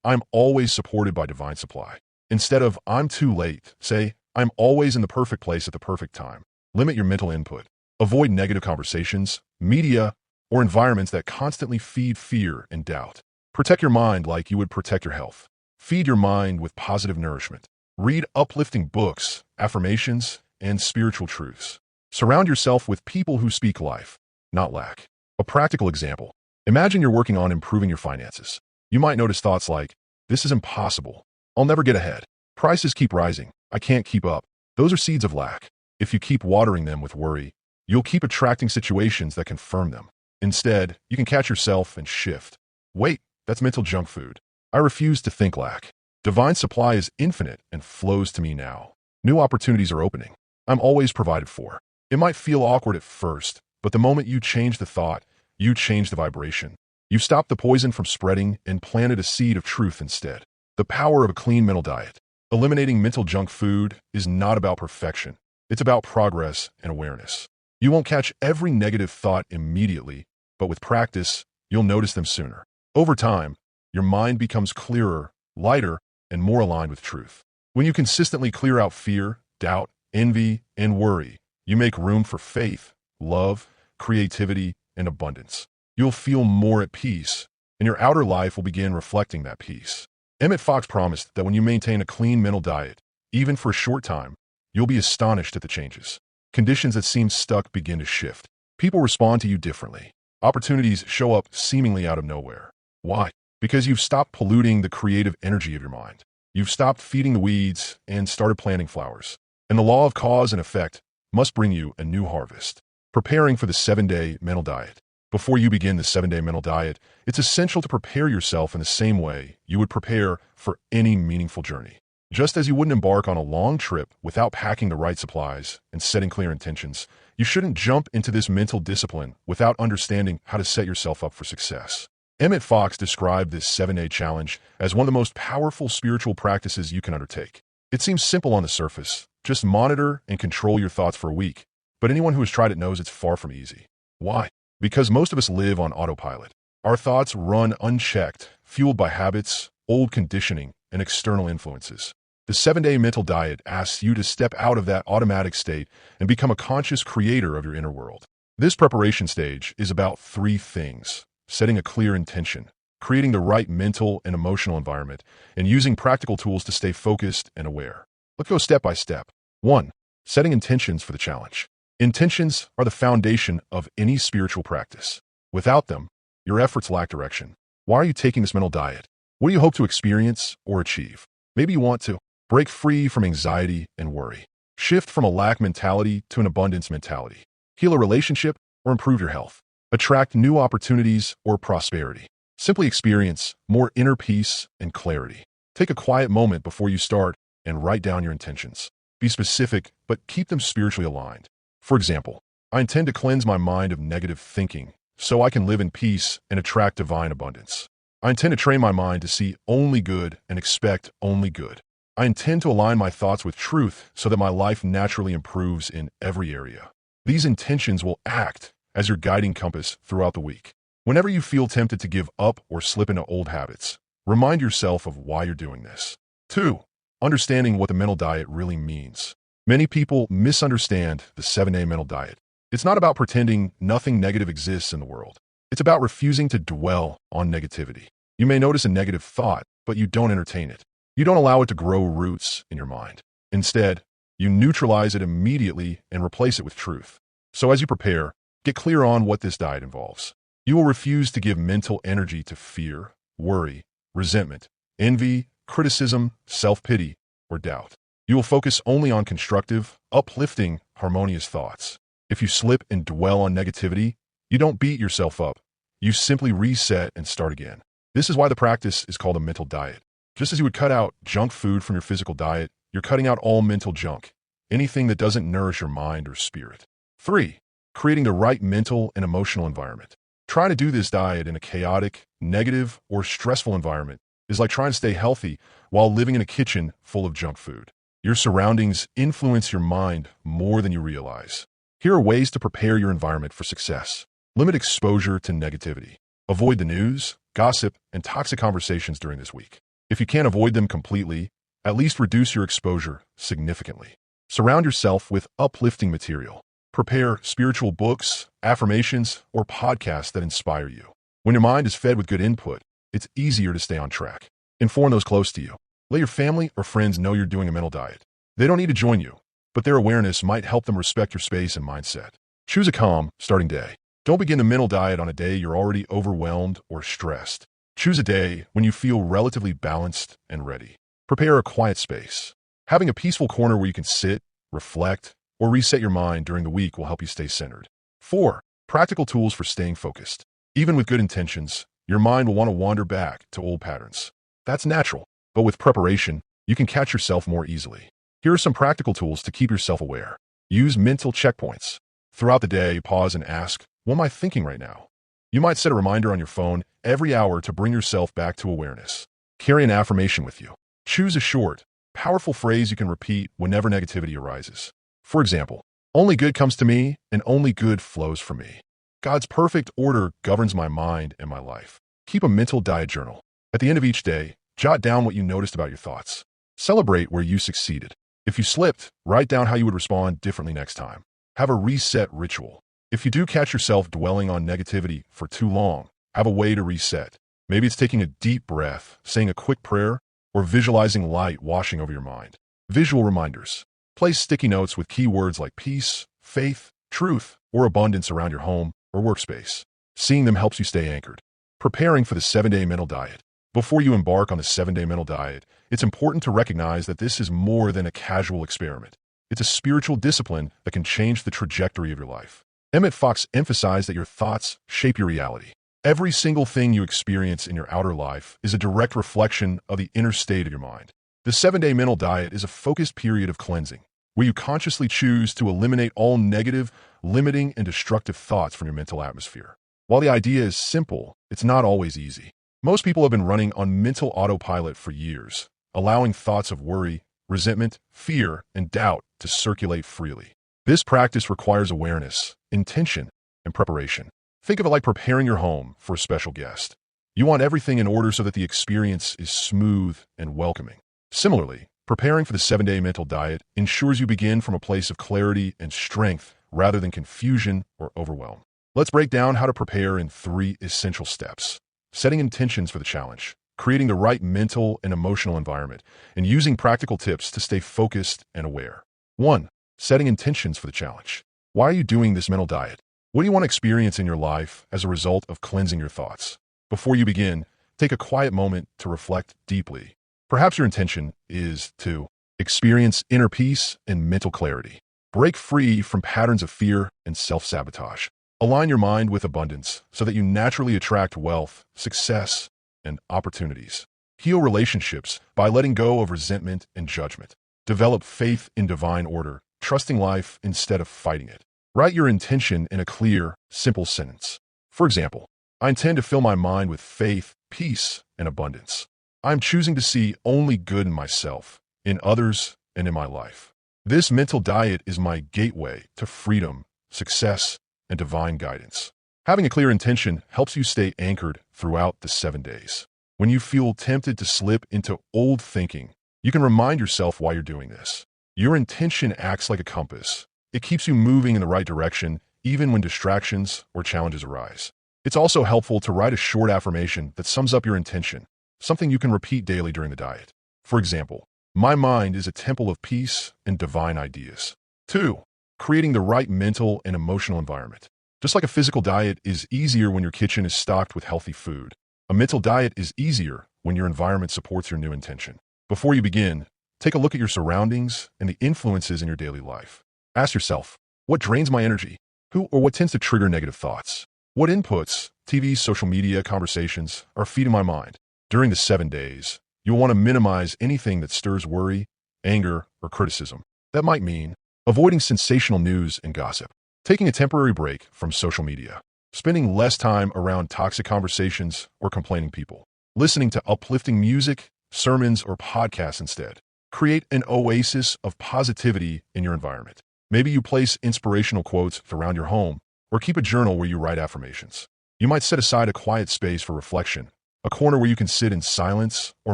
I'm always supported by divine supply. Instead of, I'm too late, say, I'm always in the perfect place at the perfect time. Limit your mental input. Avoid negative conversations, media, or environments that constantly feed fear and doubt. Protect your mind like you would protect your health. Feed your mind with positive nourishment. Read uplifting books, affirmations, and spiritual truths. Surround yourself with people who speak life, not lack. A practical example. Imagine you're working on improving your finances. You might notice thoughts like, this is impossible. I'll never get ahead. Prices keep rising. I can't keep up. Those are seeds of lack. If you keep watering them with worry, you'll keep attracting situations that confirm them. Instead, you can catch yourself and shift. Wait, that's mental junk food. I refuse to think lack. Divine supply is infinite and flows to me now. New opportunities are opening. I'm always provided for. It might feel awkward at first, but the moment you change the thought, you change the vibration. You stop the poison from spreading and planted a seed of truth instead. The power of a clean mental diet. Eliminating mental junk food is not about perfection. It's about progress and awareness. You won't catch every negative thought immediately, but with practice, you'll notice them sooner. Over time, your mind becomes clearer, lighter, and more aligned with truth. When you consistently clear out fear, doubt, envy, and worry, you make room for faith, love, creativity, and abundance. You'll feel more at peace, and your outer life will begin reflecting that peace. Emmet Fox promised that when you maintain a clean mental diet, even for a short time, you'll be astonished at the changes. Conditions that seem stuck begin to shift. People respond to you differently. Opportunities show up seemingly out of nowhere. Why? Because you've stopped polluting the creative energy of your mind. You've stopped feeding the weeds and started planting flowers. And the law of cause and effect must bring you a new harvest. Preparing for the 7-day mental diet. Before you begin the 7-day mental diet, it's essential to prepare yourself in the same way you would prepare for any meaningful journey. Just as you wouldn't embark on a long trip without packing the right supplies and setting clear intentions, you shouldn't jump into this mental discipline without understanding how to set yourself up for success. Emmet Fox described this 7-day challenge as one of the most powerful spiritual practices you can undertake. It seems simple on the surface. Just monitor and control your thoughts for a week. But anyone who has tried it knows it's far from easy. Why? Because most of us live on autopilot. Our thoughts run unchecked, fueled by habits, old conditioning, and external influences. The 7-day mental diet asks you to step out of that automatic state and become a conscious creator of your inner world. This preparation stage is about 3 things: setting a clear intention, creating the right mental and emotional environment, and using practical tools to stay focused and aware. Let's go step by step. 1. Setting intentions for the challenge. Intentions are the foundation of any spiritual practice. Without them, your efforts lack direction. Why are you taking this mental diet? What do you hope to experience or achieve? Maybe you want to break free from anxiety and worry. Shift from a lack mentality to an abundance mentality. Heal a relationship or improve your health. Attract new opportunities or prosperity. Simply experience more inner peace and clarity. Take a quiet moment before you start and write down your intentions. Be specific, but keep them spiritually aligned. For example, I intend to cleanse my mind of negative thinking so I can live in peace and attract divine abundance. I intend to train my mind to see only good and expect only good. I intend to align my thoughts with truth so that my life naturally improves in every area. These intentions will act as your guiding compass throughout the week. Whenever you feel tempted to give up or slip into old habits, remind yourself of why you're doing this. 2. Understanding what the mental diet really means. Many people misunderstand the 7-day mental diet. It's not about pretending nothing negative exists in the world. It's about refusing to dwell on negativity. You may notice a negative thought, but you don't entertain it. You don't allow it to grow roots in your mind. Instead, you neutralize it immediately and replace it with truth. So as you prepare, get clear on what this diet involves. You will refuse to give mental energy to fear, worry, resentment, envy, criticism, self-pity, or doubt. You will focus only on constructive, uplifting, harmonious thoughts. If you slip and dwell on negativity, you don't beat yourself up. You simply reset and start again. This is why the practice is called a mental diet. Just as you would cut out junk food from your physical diet, you're cutting out all mental junk, anything that doesn't nourish your mind or spirit. 3. Creating the right mental and emotional environment. Trying to do this diet in a chaotic, negative, or stressful environment is like trying to stay healthy while living in a kitchen full of junk food. Your surroundings influence your mind more than you realize. Here are ways to prepare your environment for success. Limit exposure to negativity. Avoid the news, gossip, and toxic conversations during this week. If you can't avoid them completely, at least reduce your exposure significantly. Surround yourself with uplifting material. Prepare spiritual books, affirmations, or podcasts that inspire you. When your mind is fed with good input, it's easier to stay on track. Inform those close to you. Let your family or friends know you're doing a mental diet. They don't need to join you, but their awareness might help them respect your space and mindset. Choose a calm, starting day. Don't begin the mental diet on a day you're already overwhelmed or stressed. Choose a day when you feel relatively balanced and ready. Prepare a quiet space. Having a peaceful corner where you can sit, reflect, or reset your mind during the week will help you stay centered. 4. Practical tools for staying focused. Even with good intentions, your mind will want to wander back to old patterns. That's natural, but with preparation, you can catch yourself more easily. Here are some practical tools to keep yourself aware. Use mental checkpoints. Throughout the day, pause and ask, what am I thinking right now? You might set a reminder on your phone every hour to bring yourself back to awareness. Carry an affirmation with you. Choose a short, powerful phrase you can repeat whenever negativity arises. For example, only good comes to me and only good flows from me. God's perfect order governs my mind and my life. Keep a mental diet journal. At the end of each day, jot down what you noticed about your thoughts. Celebrate where you succeeded. If you slipped, write down how you would respond differently next time. Have a reset ritual. If you do catch yourself dwelling on negativity for too long, have a way to reset. Maybe it's taking a deep breath, saying a quick prayer, or visualizing light washing over your mind. Visual reminders. Place sticky notes with keywords like peace, faith, truth, or abundance around your home or workspace. Seeing them helps you stay anchored. Preparing for the 7-day mental diet. Before you embark on the 7-day mental diet, it's important to recognize that this is more than a casual experiment. It's a spiritual discipline that can change the trajectory of your life. Emmet Fox emphasized that your thoughts shape your reality. Every single thing you experience in your outer life is a direct reflection of the inner state of your mind. The 7-day mental diet is a focused period of cleansing, where you consciously choose to eliminate all negative, limiting, and destructive thoughts from your mental atmosphere. While the idea is simple, it's not always easy. Most people have been running on mental autopilot for years, allowing thoughts of worry, resentment, fear, and doubt to circulate freely. This practice requires awareness, intention, and preparation. Think of it like preparing your home for a special guest. You want everything in order so that the experience is smooth and welcoming. Similarly, preparing for the 7-day mental diet ensures you begin from a place of clarity and strength rather than confusion or overwhelm. Let's break down how to prepare in 3 essential steps. Setting intentions for the challenge, creating the right mental and emotional environment, and using practical tips to stay focused and aware. 1. Setting intentions for the challenge. Why are you doing this mental diet? What do you want to experience in your life as a result of cleansing your thoughts? Before you begin, take a quiet moment to reflect deeply. Perhaps your intention is to experience inner peace and mental clarity. Break free from patterns of fear and self-sabotage. Align your mind with abundance so that you naturally attract wealth, success, and opportunities. Heal relationships by letting go of resentment and judgment. Develop faith in divine order, trusting life instead of fighting it. Write your intention in a clear, simple sentence. For example, I intend to fill my mind with faith, peace, and abundance. I'm choosing to see only good in myself, in others, and in my life. This mental diet is my gateway to freedom, success, and divine guidance. Having a clear intention helps you stay anchored throughout the 7 days. When you feel tempted to slip into old thinking, you can remind yourself why you're doing this. Your intention acts like a compass. It keeps you moving in the right direction, even when distractions or challenges arise. It's also helpful to write a short affirmation that sums up your intention, something you can repeat daily during the diet. For example, my mind is a temple of peace and divine ideas. 2. Creating the right mental and emotional environment. Just like a physical diet is easier when your kitchen is stocked with healthy food, a mental diet is easier when your environment supports your new intention. Before you begin, take a look at your surroundings and the influences in your daily life. Ask yourself, what drains my energy? Who or what tends to trigger negative thoughts? What inputs, TV, social media, conversations, are feeding my mind? During the 7 days, you'll want to minimize anything that stirs worry, anger, or criticism. That might mean avoiding sensational news and gossip, taking a temporary break from social media, spending less time around toxic conversations or complaining people, listening to uplifting music, sermons, or podcasts instead. Create an oasis of positivity in your environment. Maybe you place inspirational quotes around your home or keep a journal where you write affirmations. You might set aside a quiet space for reflection, a corner where you can sit in silence or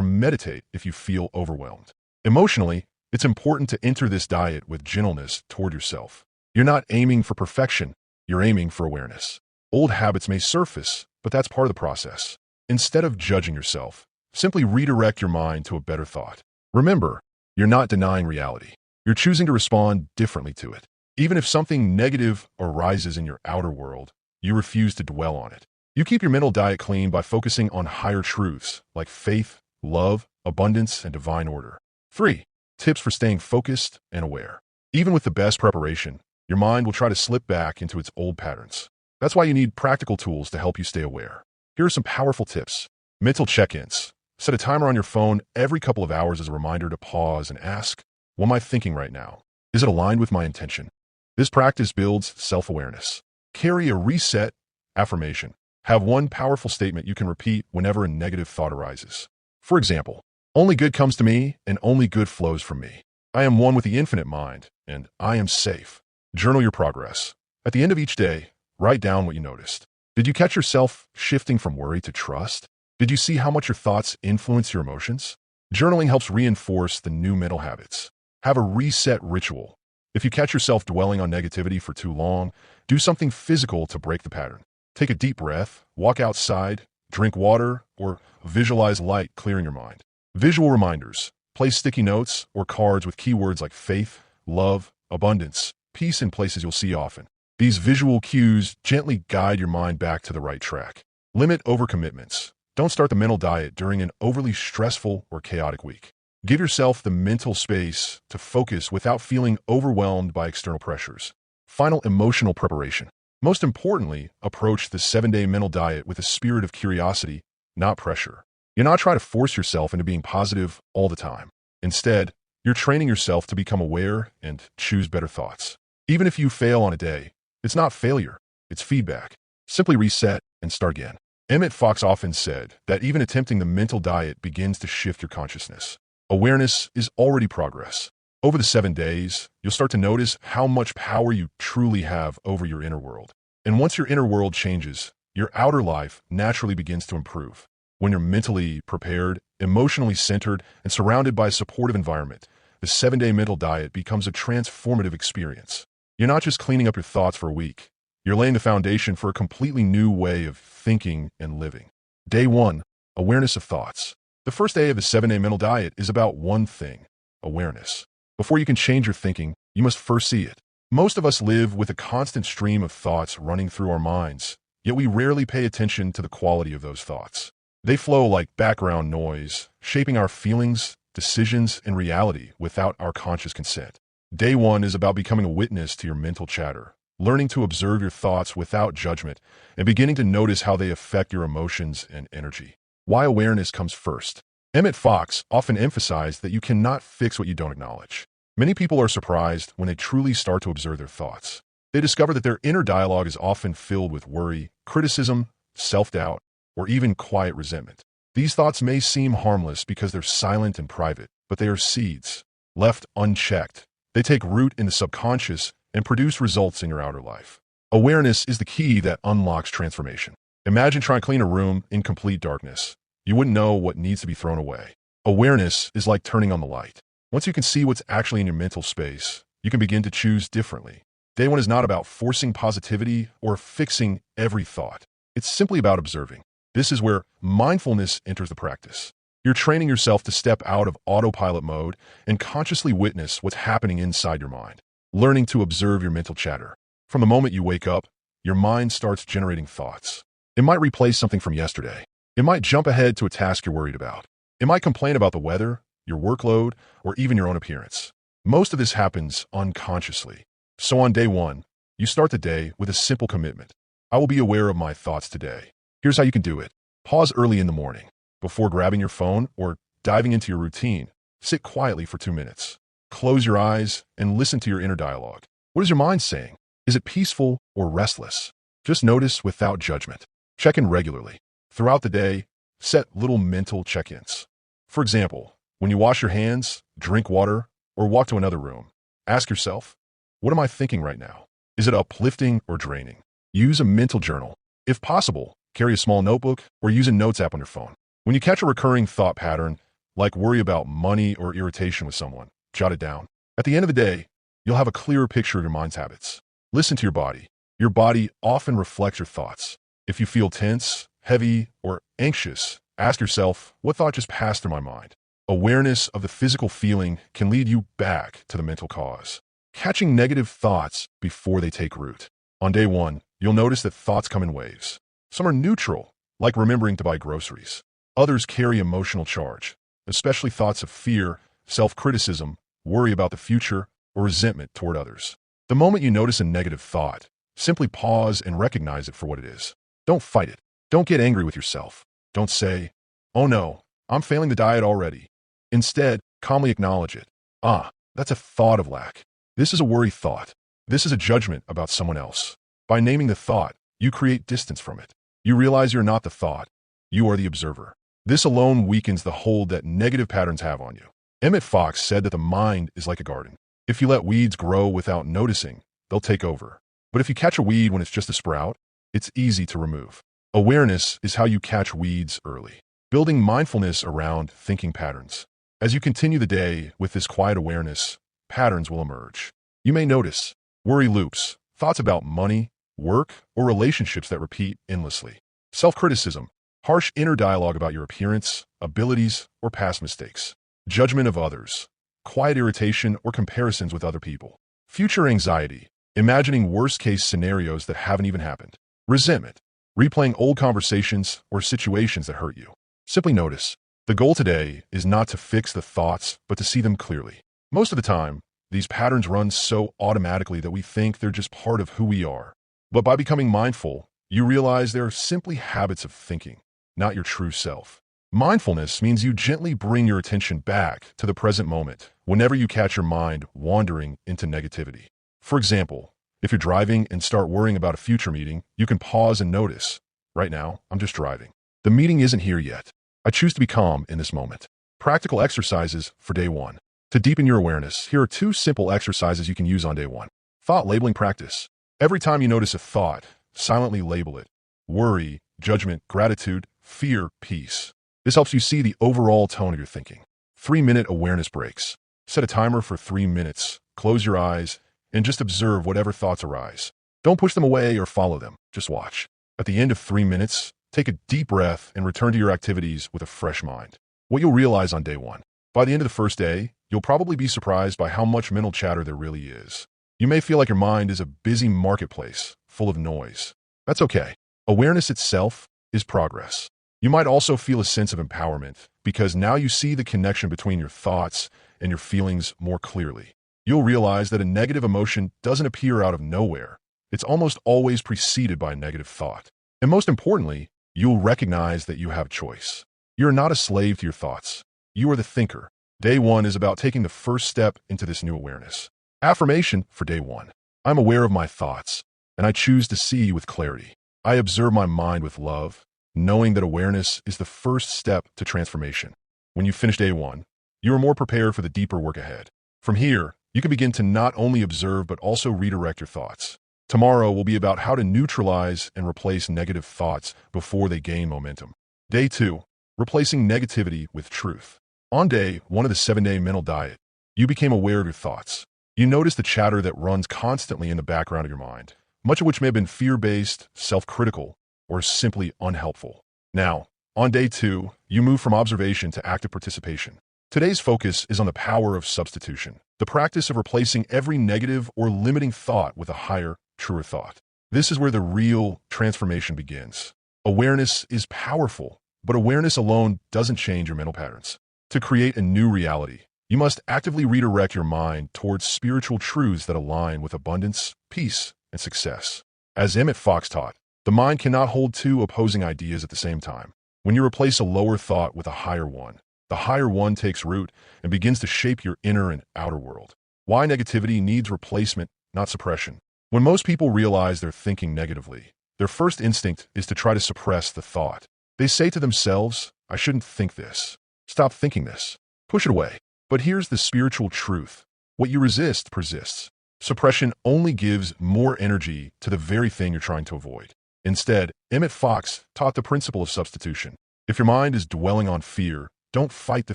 meditate if you feel overwhelmed. Emotionally, it's important to enter this diet with gentleness toward yourself. You're not aiming for perfection, you're aiming for awareness. Old habits may surface, but that's part of the process. Instead of judging yourself, simply redirect your mind to a better thought. Remember, you're not denying reality. You're choosing to respond differently to it. Even if something negative arises in your outer world, you refuse to dwell on it. You keep your mental diet clean by focusing on higher truths like faith, love, abundance, and divine order. 3. Tips for staying focused and aware. Even with the best preparation, your mind will try to slip back into its old patterns. That's why you need practical tools to help you stay aware. Here are some powerful tips. Mental check-ins. Set a timer on your phone every couple of hours as a reminder to pause and ask, what am I thinking right now? Is it aligned with my intention? This practice builds self-awareness. Carry a reset affirmation. Have one powerful statement you can repeat whenever a negative thought arises. For example, only good comes to me and only good flows from me. I am one with the infinite mind and I am safe. Journal your progress. At the end of each day, write down what you noticed. Did you catch yourself shifting from worry to trust? Did you see how much your thoughts influence your emotions? Journaling helps reinforce the new mental habits. Have a reset ritual. If you catch yourself dwelling on negativity for too long, do something physical to break the pattern. Take a deep breath, walk outside, drink water, or visualize light clearing your mind. Visual reminders. Place sticky notes or cards with keywords like faith, love, abundance, peace in places you'll see often. These visual cues gently guide your mind back to the right track. Limit overcommitments. Don't start the mental diet during an overly stressful or chaotic week. Give yourself the mental space to focus without feeling overwhelmed by external pressures. Final emotional preparation. Most importantly, approach the 7-day mental diet with a spirit of curiosity, not pressure. You're not trying to force yourself into being positive all the time. Instead, you're training yourself to become aware and choose better thoughts. Even if you fail on a day, it's not failure, it's feedback. Simply reset and start again. Emmet Fox often said that even attempting the mental diet begins to shift your consciousness. Awareness is already progress. Over the 7 days, you'll start to notice how much power you truly have over your inner world. And once your inner world changes, your outer life naturally begins to improve. When you're mentally prepared, emotionally centered, and surrounded by a supportive environment, the 7-day mental diet becomes a transformative experience. You're not just cleaning up your thoughts for a week. You're laying the foundation for a completely new way of thinking and living. Day 1, awareness of thoughts. The first day of the 7-day mental diet is about one thing, awareness. Before you can change your thinking, you must first see it. Most of us live with a constant stream of thoughts running through our minds, yet we rarely pay attention to the quality of those thoughts. They flow like background noise, shaping our feelings, decisions, and reality without our conscious consent. Day 1 is about becoming a witness to your mental chatter, learning to observe your thoughts without judgment, and beginning to notice how they affect your emotions and energy. Why awareness comes first. Emmet Fox often emphasized that you cannot fix what you don't acknowledge. Many people are surprised when they truly start to observe their thoughts. They discover that their inner dialogue is often filled with worry, criticism, self-doubt, or even quiet resentment. These thoughts may seem harmless because they're silent and private, but they are seeds. Left unchecked, they take root in the subconscious and produce results in your outer life. Awareness is the key that unlocks transformation. Imagine trying to clean a room in complete darkness. You wouldn't know what needs to be thrown away. Awareness is like turning on the light. Once you can see what's actually in your mental space, you can begin to choose differently. Day 1 is not about forcing positivity or fixing every thought. It's simply about observing. This is where mindfulness enters the practice. You're training yourself to step out of autopilot mode and consciously witness what's happening inside your mind. Learning to observe your mental chatter. From the moment you wake up, your mind starts generating thoughts. It might replay something from yesterday. It might jump ahead to a task you're worried about. It might complain about the weather, your workload, or even your own appearance. Most of this happens unconsciously. So on day 1, You start the day with a simple commitment. I will be aware of my thoughts today. Here's how you can do it. Pause early in the morning. Before grabbing your phone or diving into your routine, sit quietly for 2 minutes. Close your eyes and listen to your inner dialogue. What is your mind saying? Is it peaceful or restless? Just notice without judgment. Check in regularly. Throughout the day, set little mental check-ins. For example, when you wash your hands, drink water, or walk to another room, ask yourself, what am I thinking right now? Is it uplifting or draining? Use a mental journal. If possible, carry a small notebook or use a notes app on your phone. When you catch a recurring thought pattern, like worry about money or irritation with someone, jot it down. At the end of the day, you'll have a clearer picture of your mind's habits. Listen to your body. Your body often reflects your thoughts. If you feel tense, heavy, or anxious, ask yourself, what thought just passed through my mind? Awareness of the physical feeling can lead you back to the mental cause. Catching negative thoughts before they take root. On day one, you'll notice that thoughts come in waves. Some are neutral, like remembering to buy groceries. Others carry emotional charge, especially thoughts of fear, self-criticism, worry about the future, or resentment toward others. The moment you notice a negative thought, simply pause and recognize it for what it is. Don't fight it. Don't get angry with yourself. Don't say, oh no, I'm failing the diet already. Instead, calmly acknowledge it. That's a thought of lack. This is a worry thought. This is a judgment about someone else. By naming the thought, you create distance from it. You realize you're not the thought. You are the observer. This alone weakens the hold that negative patterns have on you. Emmet Fox said that the mind is like a garden. If you let weeds grow without noticing, they'll take over. But if you catch a weed when it's just a sprout, it's easy to remove. Awareness is how you catch weeds early. Building mindfulness around thinking patterns. As you continue the day with this quiet awareness, patterns will emerge. You may notice worry loops, thoughts about money, work, or relationships that repeat endlessly. Self-criticism, harsh inner dialogue about your appearance, abilities, or past mistakes. Judgment of others, quiet irritation or comparisons with other people. Future anxiety, imagining worst-case scenarios that haven't even happened. Resentment, replaying old conversations or situations that hurt you. Simply notice. The goal today is not to fix the thoughts, but to see them clearly. Most of the time, these patterns run so automatically that we think they're just part of who we are. But by becoming mindful, you realize they're simply habits of thinking, not your true self. Mindfulness means you gently bring your attention back to the present moment whenever you catch your mind wandering into negativity. For example, if you're driving and start worrying about a future meeting, you can pause and notice, right now, I'm just driving. The meeting isn't here yet. I choose to be calm in this moment. Practical exercises for day one. To deepen your awareness, here are 2 simple exercises you can use on day one. Thought labeling practice. Every time you notice a thought, silently label it. Worry, judgment, gratitude, fear, peace. This helps you see the overall tone of your thinking. 3-minute awareness breaks. Set a timer for 3 minutes, close your eyes, and just observe whatever thoughts arise. Don't push them away or follow them, just watch. At the end of 3 minutes, take a deep breath and return to your activities with a fresh mind. What you'll realize on day one. By the end of the first day, you'll probably be surprised by how much mental chatter there really is. You may feel like your mind is a busy marketplace, full of noise. That's okay. Awareness itself is progress. You might also feel a sense of empowerment because now you see the connection between your thoughts and your feelings more clearly. You'll realize that a negative emotion doesn't appear out of nowhere. It's almost always preceded by a negative thought. And most importantly, you'll recognize that you have choice. You're not a slave to your thoughts. You are the thinker. Day one is about taking the first step into this new awareness. Affirmation for day one. I'm aware of my thoughts, and I choose to see with clarity. I observe my mind with love, knowing that awareness is the first step to transformation. When you finish day one, you are more prepared for the deeper work ahead. From here, you can begin to not only observe but also redirect your thoughts. Tomorrow will be about how to neutralize and replace negative thoughts before they gain momentum. Day 2, replacing negativity with truth. On day 1 of the 7-day mental diet, you became aware of your thoughts. You noticed the chatter that runs constantly in the background of your mind, much of which may have been fear-based, self-critical, or simply unhelpful. Now, on day 2, you move from observation to active participation. Today's focus is on the power of substitution, the practice of replacing every negative or limiting thought with a higher, truer thought. This is where the real transformation begins. Awareness is powerful, but awareness alone doesn't change your mental patterns. To create a new reality, you must actively redirect your mind towards spiritual truths that align with abundance, peace, and success. As Emmet Fox taught, the mind cannot hold two opposing ideas at the same time. When you replace a lower thought with a higher one, the higher one takes root and begins to shape your inner and outer world. Why negativity needs replacement, not suppression. When most people realize they're thinking negatively, their first instinct is to try to suppress the thought. They say to themselves, I shouldn't think this. Stop thinking this. Push it away. But here's the spiritual truth. What you resist persists. Suppression only gives more energy to the very thing you're trying to avoid. Instead, Emmet Fox taught the principle of substitution. If your mind is dwelling on fear, don't fight the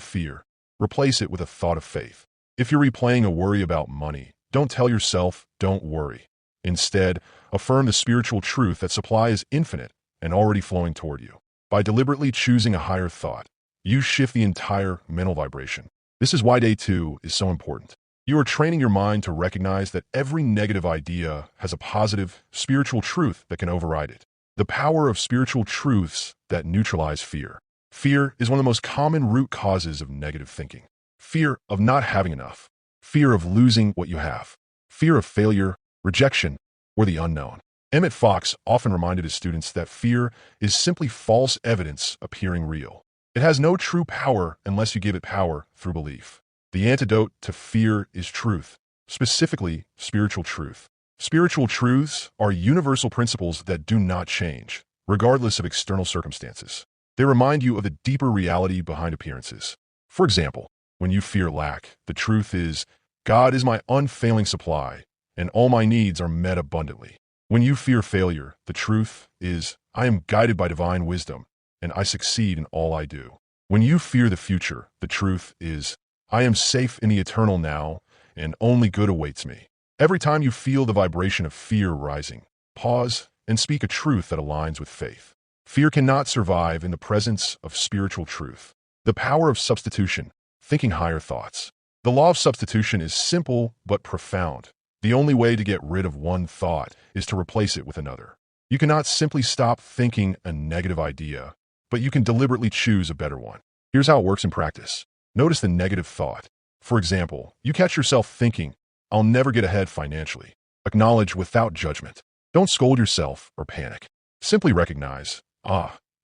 fear. Replace it with a thought of faith. If you're replaying a worry about money, don't tell yourself, don't worry. Instead, affirm the spiritual truth that supply is infinite and already flowing toward you. By deliberately choosing a higher thought, you shift the entire mental vibration. This is why day 2 is so important. You are training your mind to recognize that every negative idea has a positive, spiritual truth that can override it. The power of spiritual truths that neutralize fear. Fear is one of the most common root causes of negative thinking. Fear of not having enough. Fear of losing what you have. Fear of failure, rejection, or the unknown. Emmet Fox often reminded his students that fear is simply false evidence appearing real. It has no true power unless you give it power through belief. The antidote to fear is truth, specifically spiritual truth. Spiritual truths are universal principles that do not change, regardless of external circumstances. They remind you of the deeper reality behind appearances. For example, when you fear lack, the truth is, God is my unfailing supply, and all my needs are met abundantly. When you fear failure, the truth is, I am guided by divine wisdom, and I succeed in all I do. When you fear the future, the truth is, I am safe in the eternal now, and only good awaits me. Every time you feel the vibration of fear rising, pause and speak a truth that aligns with faith. Fear cannot survive in the presence of spiritual truth. The power of substitution, thinking higher thoughts. The law of substitution is simple but profound. The only way to get rid of one thought is to replace it with another. You cannot simply stop thinking a negative idea, but you can deliberately choose a better one. Here's how it works in practice. Notice the negative thought. For example, you catch yourself thinking, I'll never get ahead financially. Acknowledge without judgment. Don't scold yourself or panic. Simply recognize,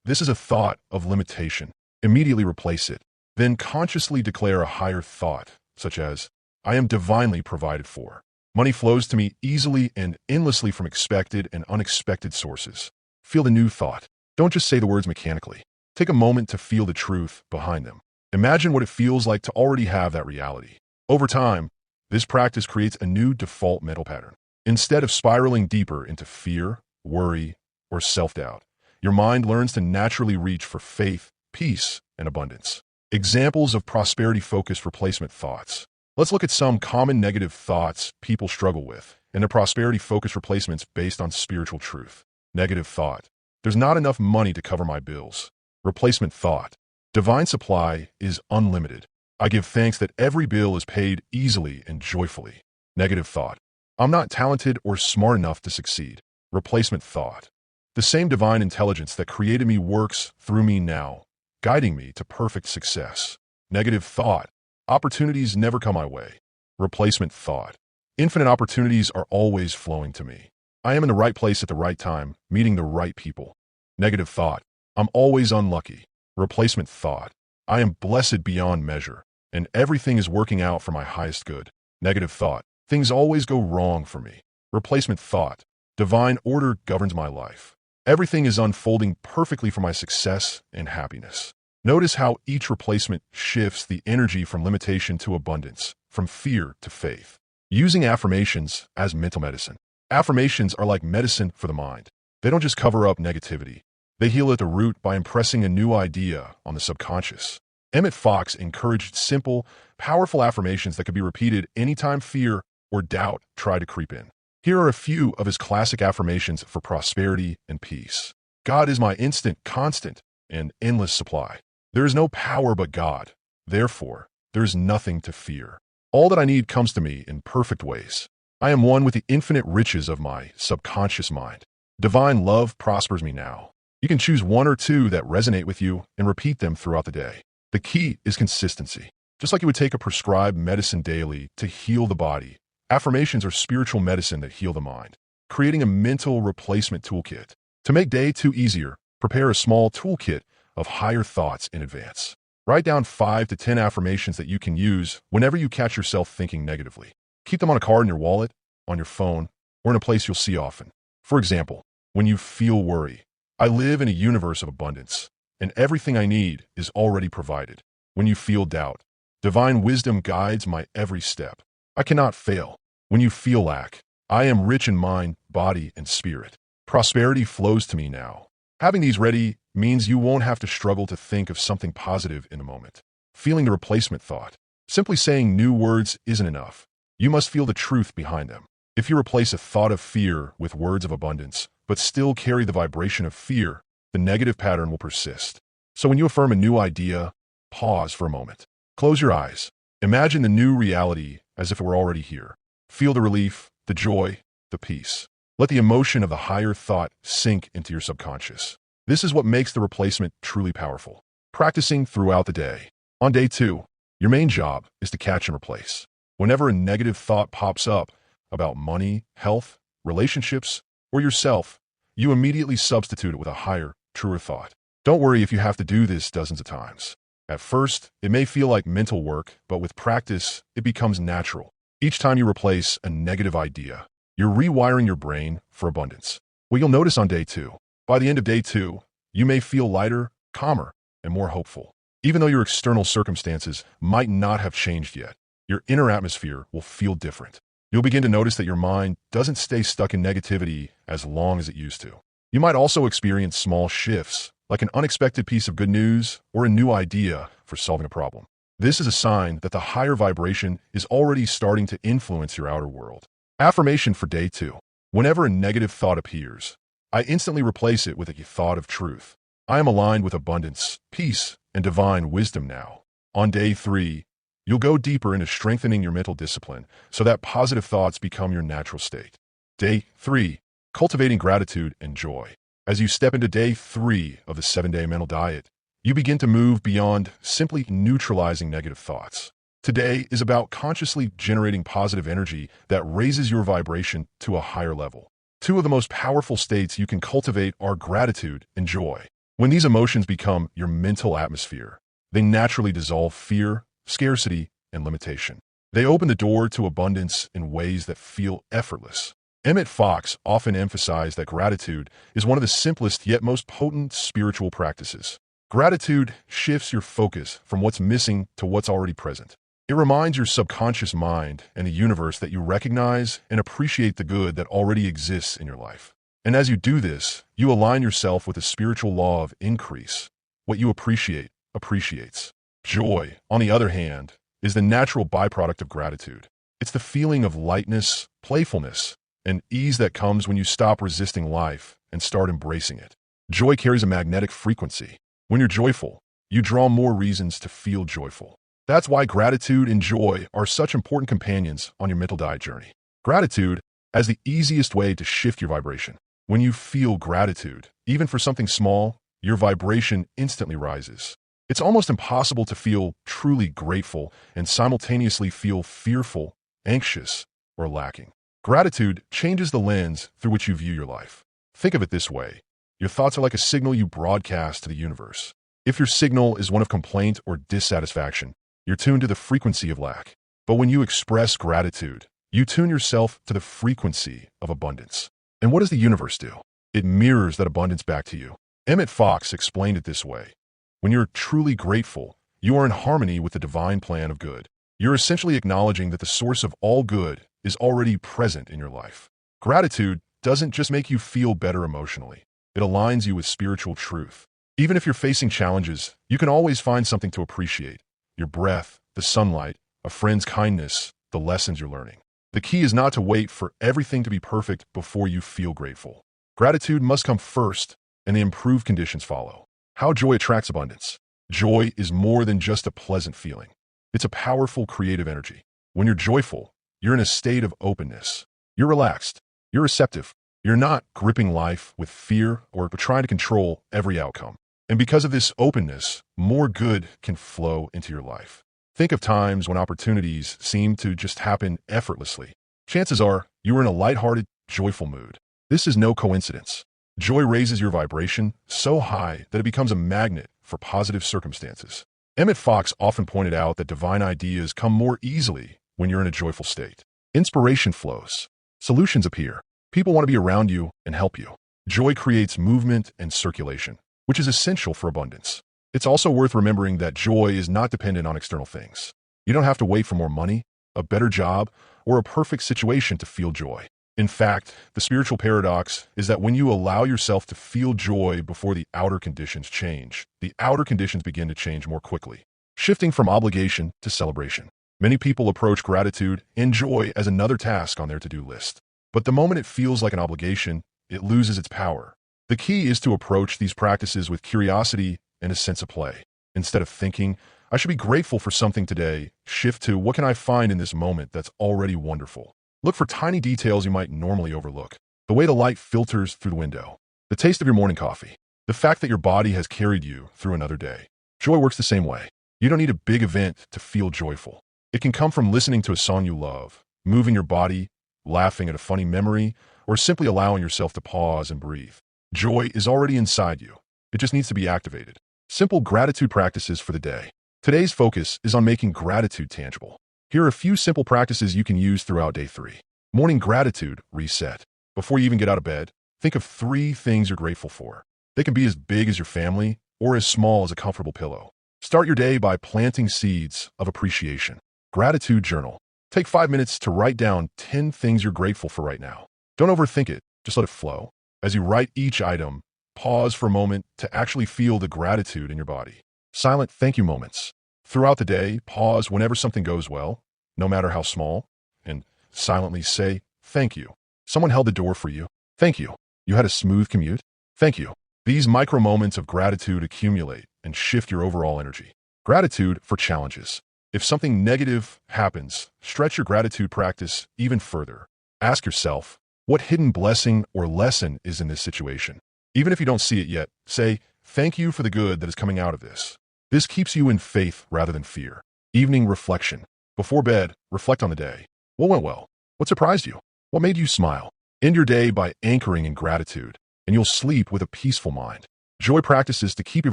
this is a thought of limitation. Immediately replace it. Then consciously declare a higher thought, such as, I am divinely provided for. Money flows to me easily and endlessly from expected and unexpected sources. Feel the new thought. Don't just say the words mechanically. Take a moment to feel the truth behind them. Imagine what it feels like to already have that reality. Over time, this practice creates a new default mental pattern. Instead of spiraling deeper into fear, worry, or self-doubt, your mind learns to naturally reach for faith, peace, and abundance. Examples of prosperity-focused replacement thoughts. Let's look at some common negative thoughts people struggle with and their prosperity-focused replacements based on spiritual truth. Negative thought. There's not enough money to cover my bills. Replacement thought. Divine supply is unlimited. I give thanks that every bill is paid easily and joyfully. Negative thought. I'm not talented or smart enough to succeed. Replacement thought. The same divine intelligence that created me works through me now, guiding me to perfect success. Negative thought. Opportunities never come my way. Replacement thought. Infinite opportunities are always flowing to me. I am in the right place at the right time, meeting the right people. Negative thought. I'm always unlucky. Replacement thought. I am blessed beyond measure, and everything is working out for my highest good. Negative thought. Things always go wrong for me. Replacement thought. Divine order governs my life. Everything is unfolding perfectly for my success and happiness. Notice how each replacement shifts the energy from limitation to abundance, from fear to faith. Using affirmations as mental medicine. Affirmations are like medicine for the mind. They don't just cover up negativity. They heal at the root by impressing a new idea on the subconscious. Emmet Fox encouraged simple, powerful affirmations that could be repeated anytime fear or doubt try to creep in. Here are a few of his classic affirmations for prosperity and peace. God is my instant, constant, and endless supply. There is no power but God. Therefore, there is nothing to fear. All that I need comes to me in perfect ways. I am one with the infinite riches of my subconscious mind. Divine love prospers me now. You can choose one or two that resonate with you and repeat them throughout the day. The key is consistency. Just like you would take a prescribed medicine daily to heal the body, affirmations are spiritual medicine that heal the mind. creating a mental replacement toolkit. To make day 2 easier, prepare a small toolkit of higher thoughts in advance. Write down 5 to 10 affirmations that you can use whenever you catch yourself thinking negatively. Keep them on a card in your wallet, on your phone, or in a place you'll see often. For example, when you feel worry, I live in a universe of abundance, and everything I need is already provided. When you feel doubt, divine wisdom guides my every step. I cannot fail. When you feel lack, I am rich in mind, body, and spirit. Prosperity flows to me now. Having these ready means you won't have to struggle to think of something positive in a moment. Feeling the replacement thought. Simply saying new words isn't enough. You must feel the truth behind them. If you replace a thought of fear with words of abundance, but still carry the vibration of fear, the negative pattern will persist. So when you affirm a new idea, pause for a moment. Close your eyes. Imagine the new reality as if it were already here. Feel the relief, the joy, the peace. Let the emotion of the higher thought sink into your subconscious. This is what makes the replacement truly powerful. Practicing throughout the day. On day 2, your main job is to catch and replace. Whenever a negative thought pops up about money, health, relationships, or yourself, you immediately substitute it with a higher, truer thought. Don't worry if you have to do this dozens of times. At first, it may feel like mental work, but with practice, it becomes natural. Each time you replace a negative idea, you're rewiring your brain for abundance. What you'll notice on day 2, by the end of day 2, you may feel lighter, calmer, and more hopeful. Even though your external circumstances might not have changed yet, your inner atmosphere will feel different. You'll begin to notice that your mind doesn't stay stuck in negativity as long as it used to. You might also experience small shifts, like an unexpected piece of good news or a new idea for solving a problem. This is a sign that the higher vibration is already starting to influence your outer world. Affirmation for day 2. Whenever a negative thought appears, I instantly replace it with a thought of truth. I am aligned with abundance, peace, and divine wisdom now. On day 3, you'll go deeper into strengthening your mental discipline so that positive thoughts become your natural state. Day 3. Cultivating gratitude and joy. As you step into day 3 of the 7-day mental diet, you begin to move beyond simply neutralizing negative thoughts. Today is about consciously generating positive energy that raises your vibration to a higher level. 2 of the most powerful states you can cultivate are gratitude and joy. When these emotions become your mental atmosphere, they naturally dissolve fear, scarcity, and limitation. They open the door to abundance in ways that feel effortless. Emmet Fox often emphasized that gratitude is one of the simplest yet most potent spiritual practices. Gratitude shifts your focus from what's missing to what's already present. It reminds your subconscious mind and the universe that you recognize and appreciate the good that already exists in your life. And as you do this, you align yourself with the spiritual law of increase. What you appreciate, appreciates. Joy, on the other hand, is the natural byproduct of gratitude. It's the feeling of lightness, playfulness, and ease that comes when you stop resisting life and start embracing it. Joy carries a magnetic frequency. When you're joyful, you draw more reasons to feel joyful. That's why gratitude and joy are such important companions on your mental diet journey. Gratitude as the easiest way to shift your vibration. When you feel gratitude, even for something small, your vibration instantly rises. It's almost impossible to feel truly grateful and simultaneously feel fearful, anxious, or lacking. Gratitude changes the lens through which you view your life. Think of it this way. Your thoughts are like a signal you broadcast to the universe. If your signal is one of complaint or dissatisfaction, you're tuned to the frequency of lack. But when you express gratitude, you tune yourself to the frequency of abundance. And what does the universe do? It mirrors that abundance back to you. Emmet Fox explained it this way. When you're truly grateful, you are in harmony with the divine plan of good. You're essentially acknowledging that the source of all good is already present in your life. Gratitude doesn't just make you feel better emotionally. It aligns you with spiritual truth. Even if you're facing challenges, you can always find something to appreciate. Your breath, the sunlight, a friend's kindness, the lessons you're learning. The key is not to wait for everything to be perfect before you feel grateful. Gratitude must come first, and the improved conditions follow. How joy attracts abundance. Joy is more than just a pleasant feeling. It's a powerful creative energy. When you're joyful, you're in a state of openness. You're relaxed. You're receptive. You're not gripping life with fear or trying to control every outcome. And because of this openness, more good can flow into your life. Think of times when opportunities seem to just happen effortlessly. Chances are you were in a lighthearted, joyful mood. This is no coincidence. Joy raises your vibration so high that it becomes a magnet for positive circumstances. Emmet Fox often pointed out that divine ideas come more easily when you're in a joyful state. Inspiration flows. Solutions appear. People want to be around you and help you. Joy creates movement and circulation, which is essential for abundance. It's also worth remembering that joy is not dependent on external things. You don't have to wait for more money, a better job, or a perfect situation to feel joy. In fact, the spiritual paradox is that when you allow yourself to feel joy before the outer conditions change, the outer conditions begin to change more quickly, shifting from obligation to celebration. Many people approach gratitude and joy as another task on their to-do list. But the moment it feels like an obligation, it loses its power. The key is to approach these practices with curiosity and a sense of play. Instead of thinking, I should be grateful for something today, shift to, what can I find in this moment that's already wonderful? Look for tiny details you might normally overlook. The way the light filters through the window, the taste of your morning coffee, the fact that your body has carried you through another day. Joy works the same way. You don't need a big event to feel joyful. It can come from listening to a song you love, moving your body, laughing at a funny memory, or simply allowing yourself to pause and breathe. Joy is already inside you. It just needs to be activated. Simple gratitude practices for the day. Today's focus is on making gratitude tangible. Here are a few simple practices you can use throughout day 3. Morning gratitude reset. Before you even get out of bed, think of 3 things you're grateful for. They can be as big as your family or as small as a comfortable pillow. Start your day by planting seeds of appreciation. Gratitude journal. Take 5 minutes to write down 10 things you're grateful for right now. Don't overthink it, just let it flow. As you write each item, pause for a moment to actually feel the gratitude in your body. Silent thank you moments. Throughout the day, pause whenever something goes well, no matter how small, and silently say, thank you. Someone held the door for you. Thank you. You had a smooth commute. Thank you. These micro moments of gratitude accumulate and shift your overall energy. Gratitude for challenges. If something negative happens, stretch your gratitude practice even further. Ask yourself, what hidden blessing or lesson is in this situation? Even if you don't see it yet, say, thank you for the good that is coming out of this. This keeps you in faith rather than fear. Evening reflection. Before bed, reflect on the day. What went well? What surprised you? What made you smile? End your day by anchoring in gratitude, and you'll sleep with a peaceful mind. Joy practices to keep your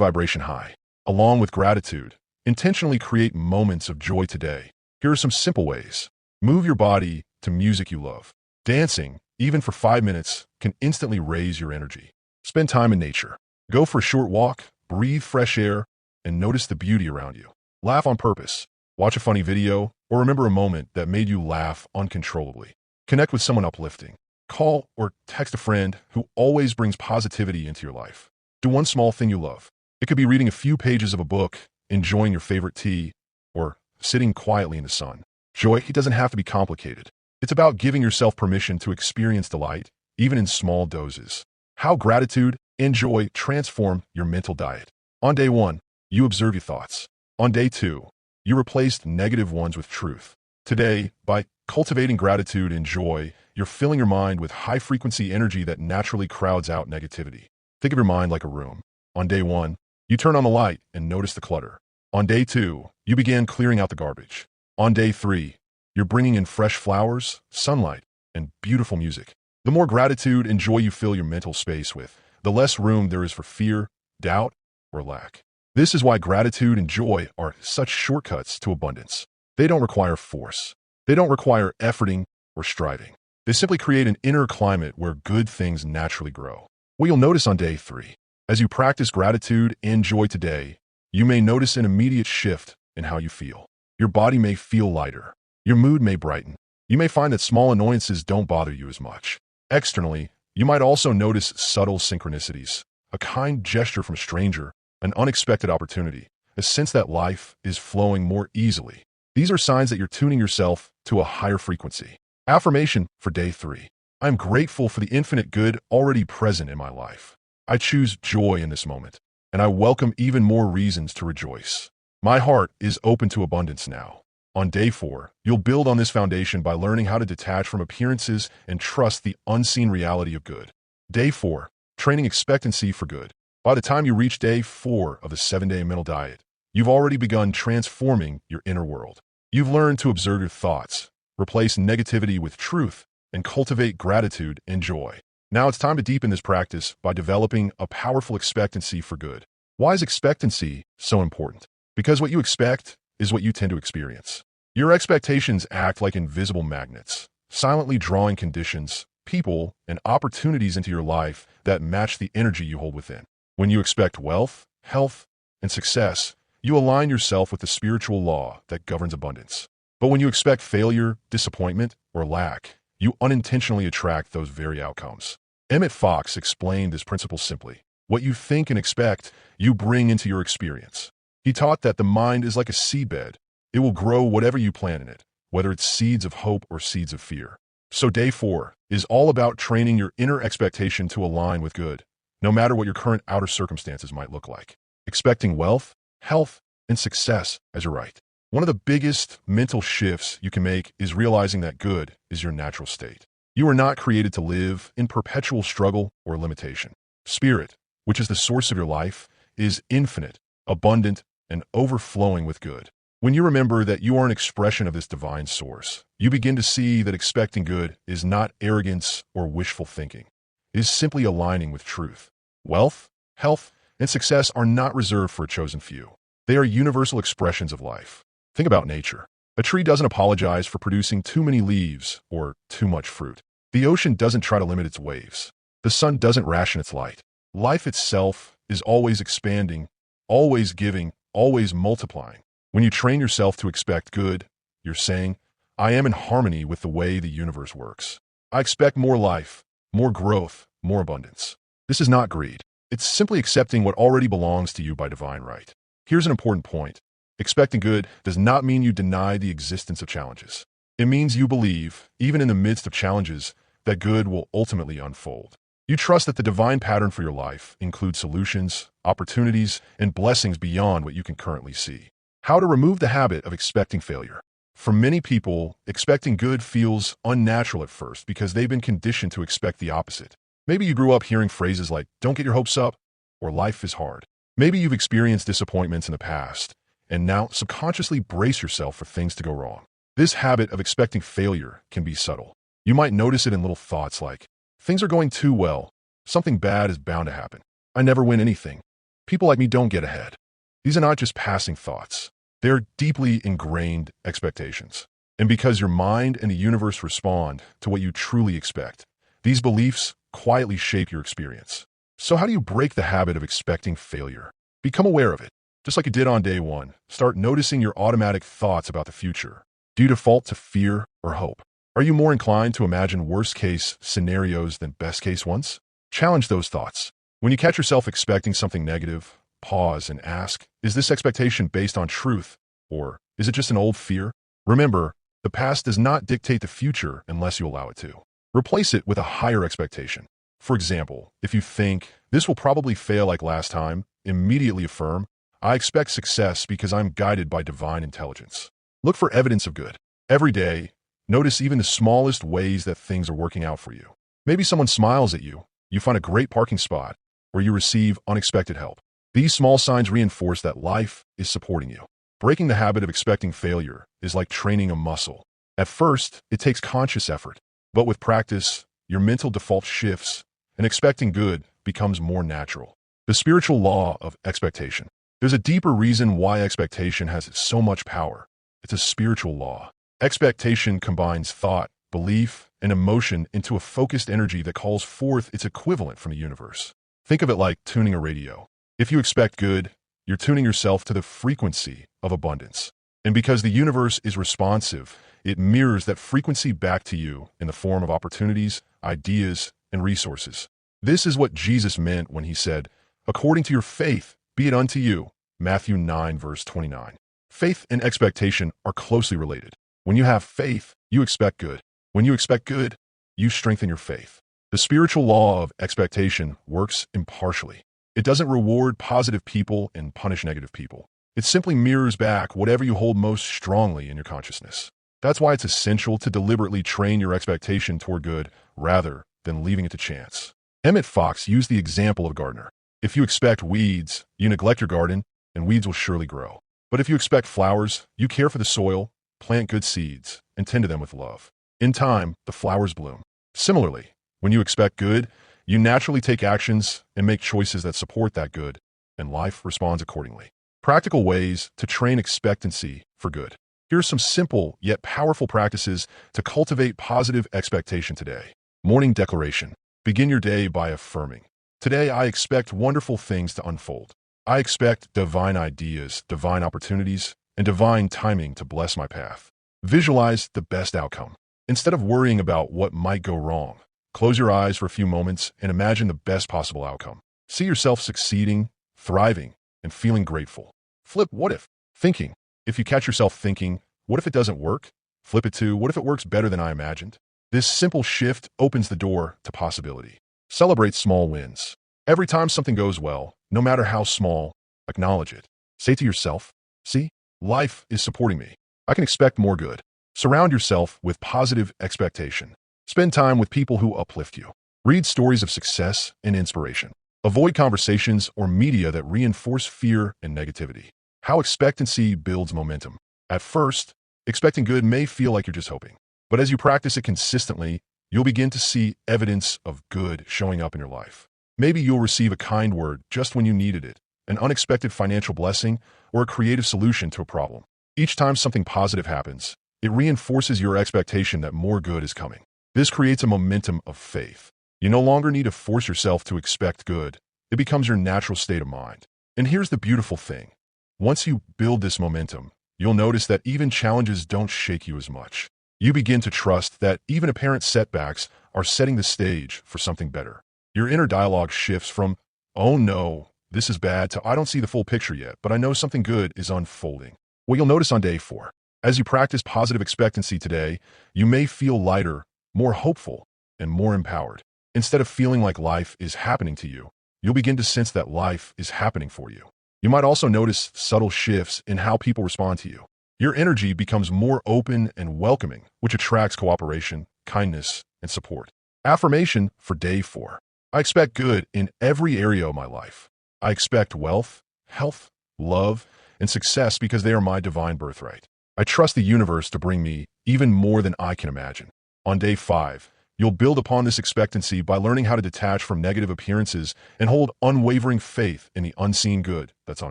vibration high. Along with gratitude, intentionally create moments of joy today. Here are some simple ways. Move your body to music you love. Dancing, even for 5 minutes, can instantly raise your energy. Spend time in nature. Go for a short walk, breathe fresh air, and notice the beauty around you. Laugh on purpose. Watch a funny video, or remember a moment that made you laugh uncontrollably. Connect with someone uplifting. Call or text a friend who always brings positivity into your life. Do one small thing you love. It could be reading a few pages of a book, enjoying your favorite tea, or sitting quietly in the sun. Joy, it doesn't have to be complicated. It's about giving yourself permission to experience delight, even in small doses. How gratitude and joy transform your mental diet. On day 1, you observe your thoughts. On day 2, you replaced negative ones with truth. Today, by cultivating gratitude and joy, you're filling your mind with high-frequency energy that naturally crowds out negativity. Think of your mind like a room. On day 1, you turn on the light and notice the clutter. On day 2, you begin clearing out the garbage. On day 3, you're bringing in fresh flowers, sunlight, and beautiful music. The more gratitude and joy you fill your mental space with, the less room there is for fear, doubt, or lack. This is why gratitude and joy are such shortcuts to abundance. They don't require force. They don't require efforting or striving. They simply create an inner climate where good things naturally grow. What you'll notice on day 3, as you practice gratitude and joy today, you may notice an immediate shift in how you feel. Your body may feel lighter. Your mood may brighten. You may find that small annoyances don't bother you as much. Externally, you might also notice subtle synchronicities, a kind gesture from a stranger, an unexpected opportunity, a sense that life is flowing more easily. These are signs that you're tuning yourself to a higher frequency. Affirmation for day 3. I am grateful for the infinite good already present in my life. I choose joy in this moment, and I welcome even more reasons to rejoice. My heart is open to abundance now. On day 4, you'll build on this foundation by learning how to detach from appearances and trust the unseen reality of good. Day 4, training expectancy for good. By the time you reach day 4 of the 7-day mental diet, you've already begun transforming your inner world. You've learned to observe your thoughts, replace negativity with truth, and cultivate gratitude and joy. Now it's time to deepen this practice by developing a powerful expectancy for good. Why is expectancy so important? Because what you expect is what you tend to experience. Your expectations act like invisible magnets, silently drawing conditions, people, and opportunities into your life that match the energy you hold within. When you expect wealth, health, and success, you align yourself with the spiritual law that governs abundance. But when you expect failure, disappointment, or lack, you unintentionally attract those very outcomes. Emmet Fox explained this principle simply. What you think and expect, you bring into your experience. He taught that the mind is like a seedbed. It will grow whatever you plant in it, whether it's seeds of hope or seeds of fear. So day 4 is all about training your inner expectation to align with good, no matter what your current outer circumstances might look like. Expecting wealth, health, and success as your right. One of the biggest mental shifts you can make is realizing that good is your natural state. You are not created to live in perpetual struggle or limitation. Spirit, which is the source of your life, is infinite, abundant, and overflowing with good. When you remember that you are an expression of this divine source, you begin to see that expecting good is not arrogance or wishful thinking. It is simply aligning with truth. Wealth, health, and success are not reserved for a chosen few. They are universal expressions of life. Think about nature. A tree doesn't apologize for producing too many leaves or too much fruit. The ocean doesn't try to limit its waves. The sun doesn't ration its light. Life itself is always expanding, always giving, always multiplying. When you train yourself to expect good, you're saying, I am in harmony with the way the universe works. I expect more life, more growth, more abundance. This is not greed. It's simply accepting what already belongs to you by divine right. Here's an important point. Expecting good does not mean you deny the existence of challenges. It means you believe, even in the midst of challenges, that good will ultimately unfold. You trust that the divine pattern for your life includes solutions, opportunities, and blessings beyond what you can currently see. How to remove the habit of expecting failure. For many people, expecting good feels unnatural at first because they've been conditioned to expect the opposite. Maybe you grew up hearing phrases like, don't get your hopes up, or life is hard. Maybe you've experienced disappointments in the past, and now subconsciously brace yourself for things to go wrong. This habit of expecting failure can be subtle. You might notice it in little thoughts like, things are going too well, something bad is bound to happen. I never win anything. People like me don't get ahead. These are not just passing thoughts. They are deeply ingrained expectations. And because your mind and the universe respond to what you truly expect, these beliefs quietly shape your experience. So how do you break the habit of expecting failure? Become aware of it. Just like you did on day 1, start noticing your automatic thoughts about the future. Do you default to fear or hope? Are you more inclined to imagine worst-case scenarios than best-case ones? Challenge those thoughts. When you catch yourself expecting something negative, pause and ask, is this expectation based on truth, or is it just an old fear? Remember, the past does not dictate the future unless you allow it to. Replace it with a higher expectation. For example, if you think, this will probably fail like last time, immediately affirm, I expect success because I'm guided by divine intelligence. Look for evidence of good. Every day, notice even the smallest ways that things are working out for you. Maybe someone smiles at you, you find a great parking spot, or you receive unexpected help. These small signs reinforce that life is supporting you. Breaking the habit of expecting failure is like training a muscle. At first, it takes conscious effort, but with practice, your mental default shifts, and expecting good becomes more natural. The spiritual law of expectation. There's a deeper reason why expectation has so much power. It's a spiritual law. Expectation combines thought, belief, and emotion into a focused energy that calls forth its equivalent from the universe. Think of it like tuning a radio. If you expect good, you're tuning yourself to the frequency of abundance. And because the universe is responsive, it mirrors that frequency back to you in the form of opportunities, ideas, and resources. This is what Jesus meant when he said, according to your faith, be it unto you. Matthew 9, verse 29. Faith and expectation are closely related. When you have faith, you expect good. When you expect good, you strengthen your faith. The spiritual law of expectation works impartially. It doesn't reward positive people and punish negative people. It simply mirrors back whatever you hold most strongly in your consciousness. That's why it's essential to deliberately train your expectation toward good rather than leaving it to chance. Emmet Fox used the example of a gardener. If you expect weeds, you neglect your garden, and weeds will surely grow. But if you expect flowers, you care for the soil, plant good seeds, and tend to them with love. In time, the flowers bloom. Similarly, when you expect good, you naturally take actions and make choices that support that good, and life responds accordingly. Practical ways to train expectancy for good. Here are some simple yet powerful practices to cultivate positive expectation today. Morning declaration. Begin your day by affirming, "Today I expect wonderful things to unfold. I expect divine ideas, divine opportunities, and divine timing to bless my path." Visualize the best outcome. Instead of worrying about what might go wrong, close your eyes for a few moments and imagine the best possible outcome. See yourself succeeding, thriving, and feeling grateful. Flip what if thinking. If you catch yourself thinking, "What if it doesn't work?" Flip it to, "What if it works better than I imagined?" This simple shift opens the door to possibility. Celebrate small wins. Every time something goes well, no matter how small, acknowledge it. Say to yourself, "See, life is supporting me. I can expect more good." Surround yourself with positive expectation. Spend time with people who uplift you. Read stories of success and inspiration. Avoid conversations or media that reinforce fear and negativity. How expectancy builds momentum. At first, expecting good may feel like you're just hoping. But as you practice it consistently, you'll begin to see evidence of good showing up in your life. Maybe you'll receive a kind word just when you needed it, an unexpected financial blessing, or a creative solution to a problem. Each time something positive happens, it reinforces your expectation that more good is coming. This creates a momentum of faith. You no longer need to force yourself to expect good. It becomes your natural state of mind. And here's the beautiful thing. Once you build this momentum, you'll notice that even challenges don't shake you as much. You begin to trust that even apparent setbacks are setting the stage for something better. Your inner dialogue shifts from, "Oh no, this is bad," to, "I don't see the full picture yet, but I know something good is unfolding." What you'll notice on day 4. As you practice positive expectancy today, you may feel lighter, more hopeful, and more empowered. Instead of feeling like life is happening to you, you'll begin to sense that life is happening for you. You might also notice subtle shifts in how people respond to you. Your energy becomes more open and welcoming, which attracts cooperation, kindness, and support. Affirmation for day 4. I expect good in every area of my life. I expect wealth, health, love, and success because they are my divine birthright. I trust the universe to bring me even more than I can imagine. On day 5, you'll build upon this expectancy by learning how to detach from negative appearances and hold unwavering faith in the unseen good that's on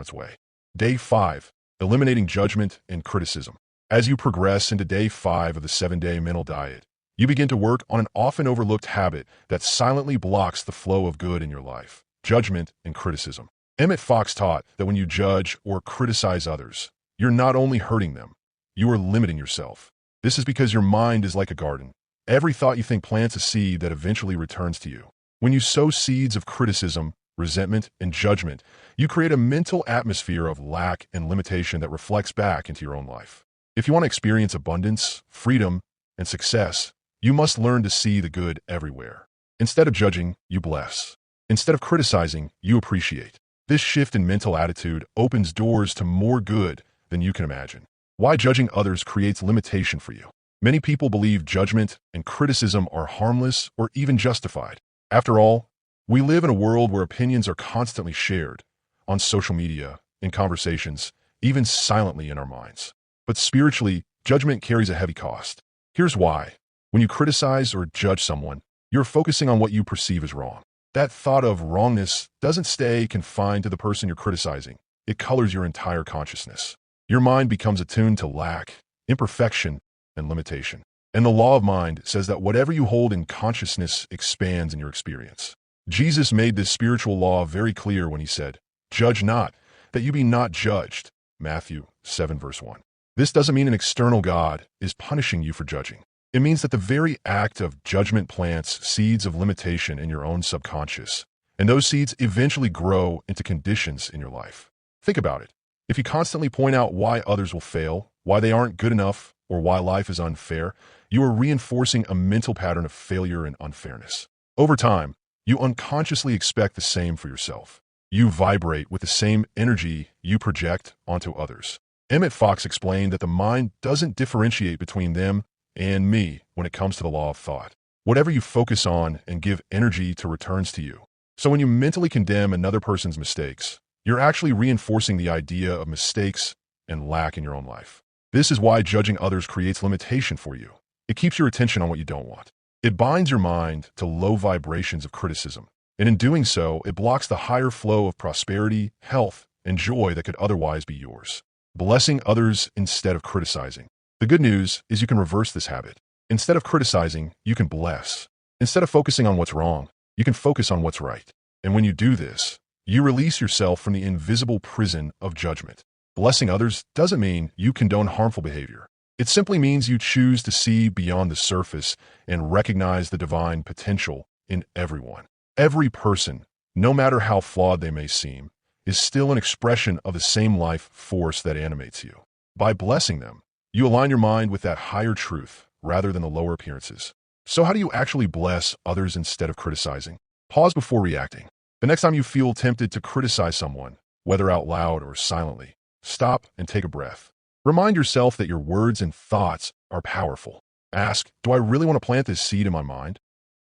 its way. Day 5, eliminating judgment and criticism. As you progress into day 5 of the 7-day mental diet, you begin to work on an often overlooked habit that silently blocks the flow of good in your life: judgment and criticism. Emmet Fox taught that when you judge or criticize others, you're not only hurting them, you are limiting yourself. This is because your mind is like a garden. Every thought you think plants a seed that eventually returns to you. When you sow seeds of criticism, resentment, and judgment, you create a mental atmosphere of lack and limitation that reflects back into your own life. If you want to experience abundance, freedom, and success, you must learn to see the good everywhere. Instead of judging, you bless. Instead of criticizing, you appreciate. This shift in mental attitude opens doors to more good than you can imagine. Why judging others creates limitation for you. Many people believe judgment and criticism are harmless or even justified. After all, we live in a world where opinions are constantly shared, on social media, in conversations, even silently in our minds. But spiritually, judgment carries a heavy cost. Here's why. When you criticize or judge someone, you're focusing on what you perceive as wrong. That thought of wrongness doesn't stay confined to the person you're criticizing. It colors your entire consciousness. Your mind becomes attuned to lack, imperfection, and limitation. And the law of mind says that whatever you hold in consciousness expands in your experience. Jesus made this spiritual law very clear when he said, "Judge not, that you be not judged." Matthew 7 verse 1. This doesn't mean an external God is punishing you for judging. It means that the very act of judgment plants seeds of limitation in your own subconscious, and those seeds eventually grow into conditions in your life. Think about it. If you constantly point out why others will fail, why they aren't good enough, or why life is unfair, you are reinforcing a mental pattern of failure and unfairness. Over time, you unconsciously expect the same for yourself. You vibrate with the same energy you project onto others. Emmet Fox explained that the mind doesn't differentiate between them and me when it comes to the law of thought. Whatever you focus on and give energy to returns to you. So when you mentally condemn another person's mistakes, you're actually reinforcing the idea of mistakes and lack in your own life. This is why judging others creates limitation for you. It keeps your attention on what you don't want. It binds your mind to low vibrations of criticism. And in doing so, it blocks the higher flow of prosperity, health, and joy that could otherwise be yours. Blessing others instead of criticizing. The good news is you can reverse this habit. Instead of criticizing, you can bless. Instead of focusing on what's wrong, you can focus on what's right. And when you do this, you release yourself from the invisible prison of judgment. Blessing others doesn't mean you condone harmful behavior. It simply means you choose to see beyond the surface and recognize the divine potential in everyone. Every person, no matter how flawed they may seem, is still an expression of the same life force that animates you. By blessing them, you align your mind with that higher truth rather than the lower appearances. So how do you actually bless others instead of criticizing? Pause before reacting. The next time you feel tempted to criticize someone, whether out loud or silently, stop and take a breath. Remind yourself that your words and thoughts are powerful. Ask, do I really want to plant this seed in my mind?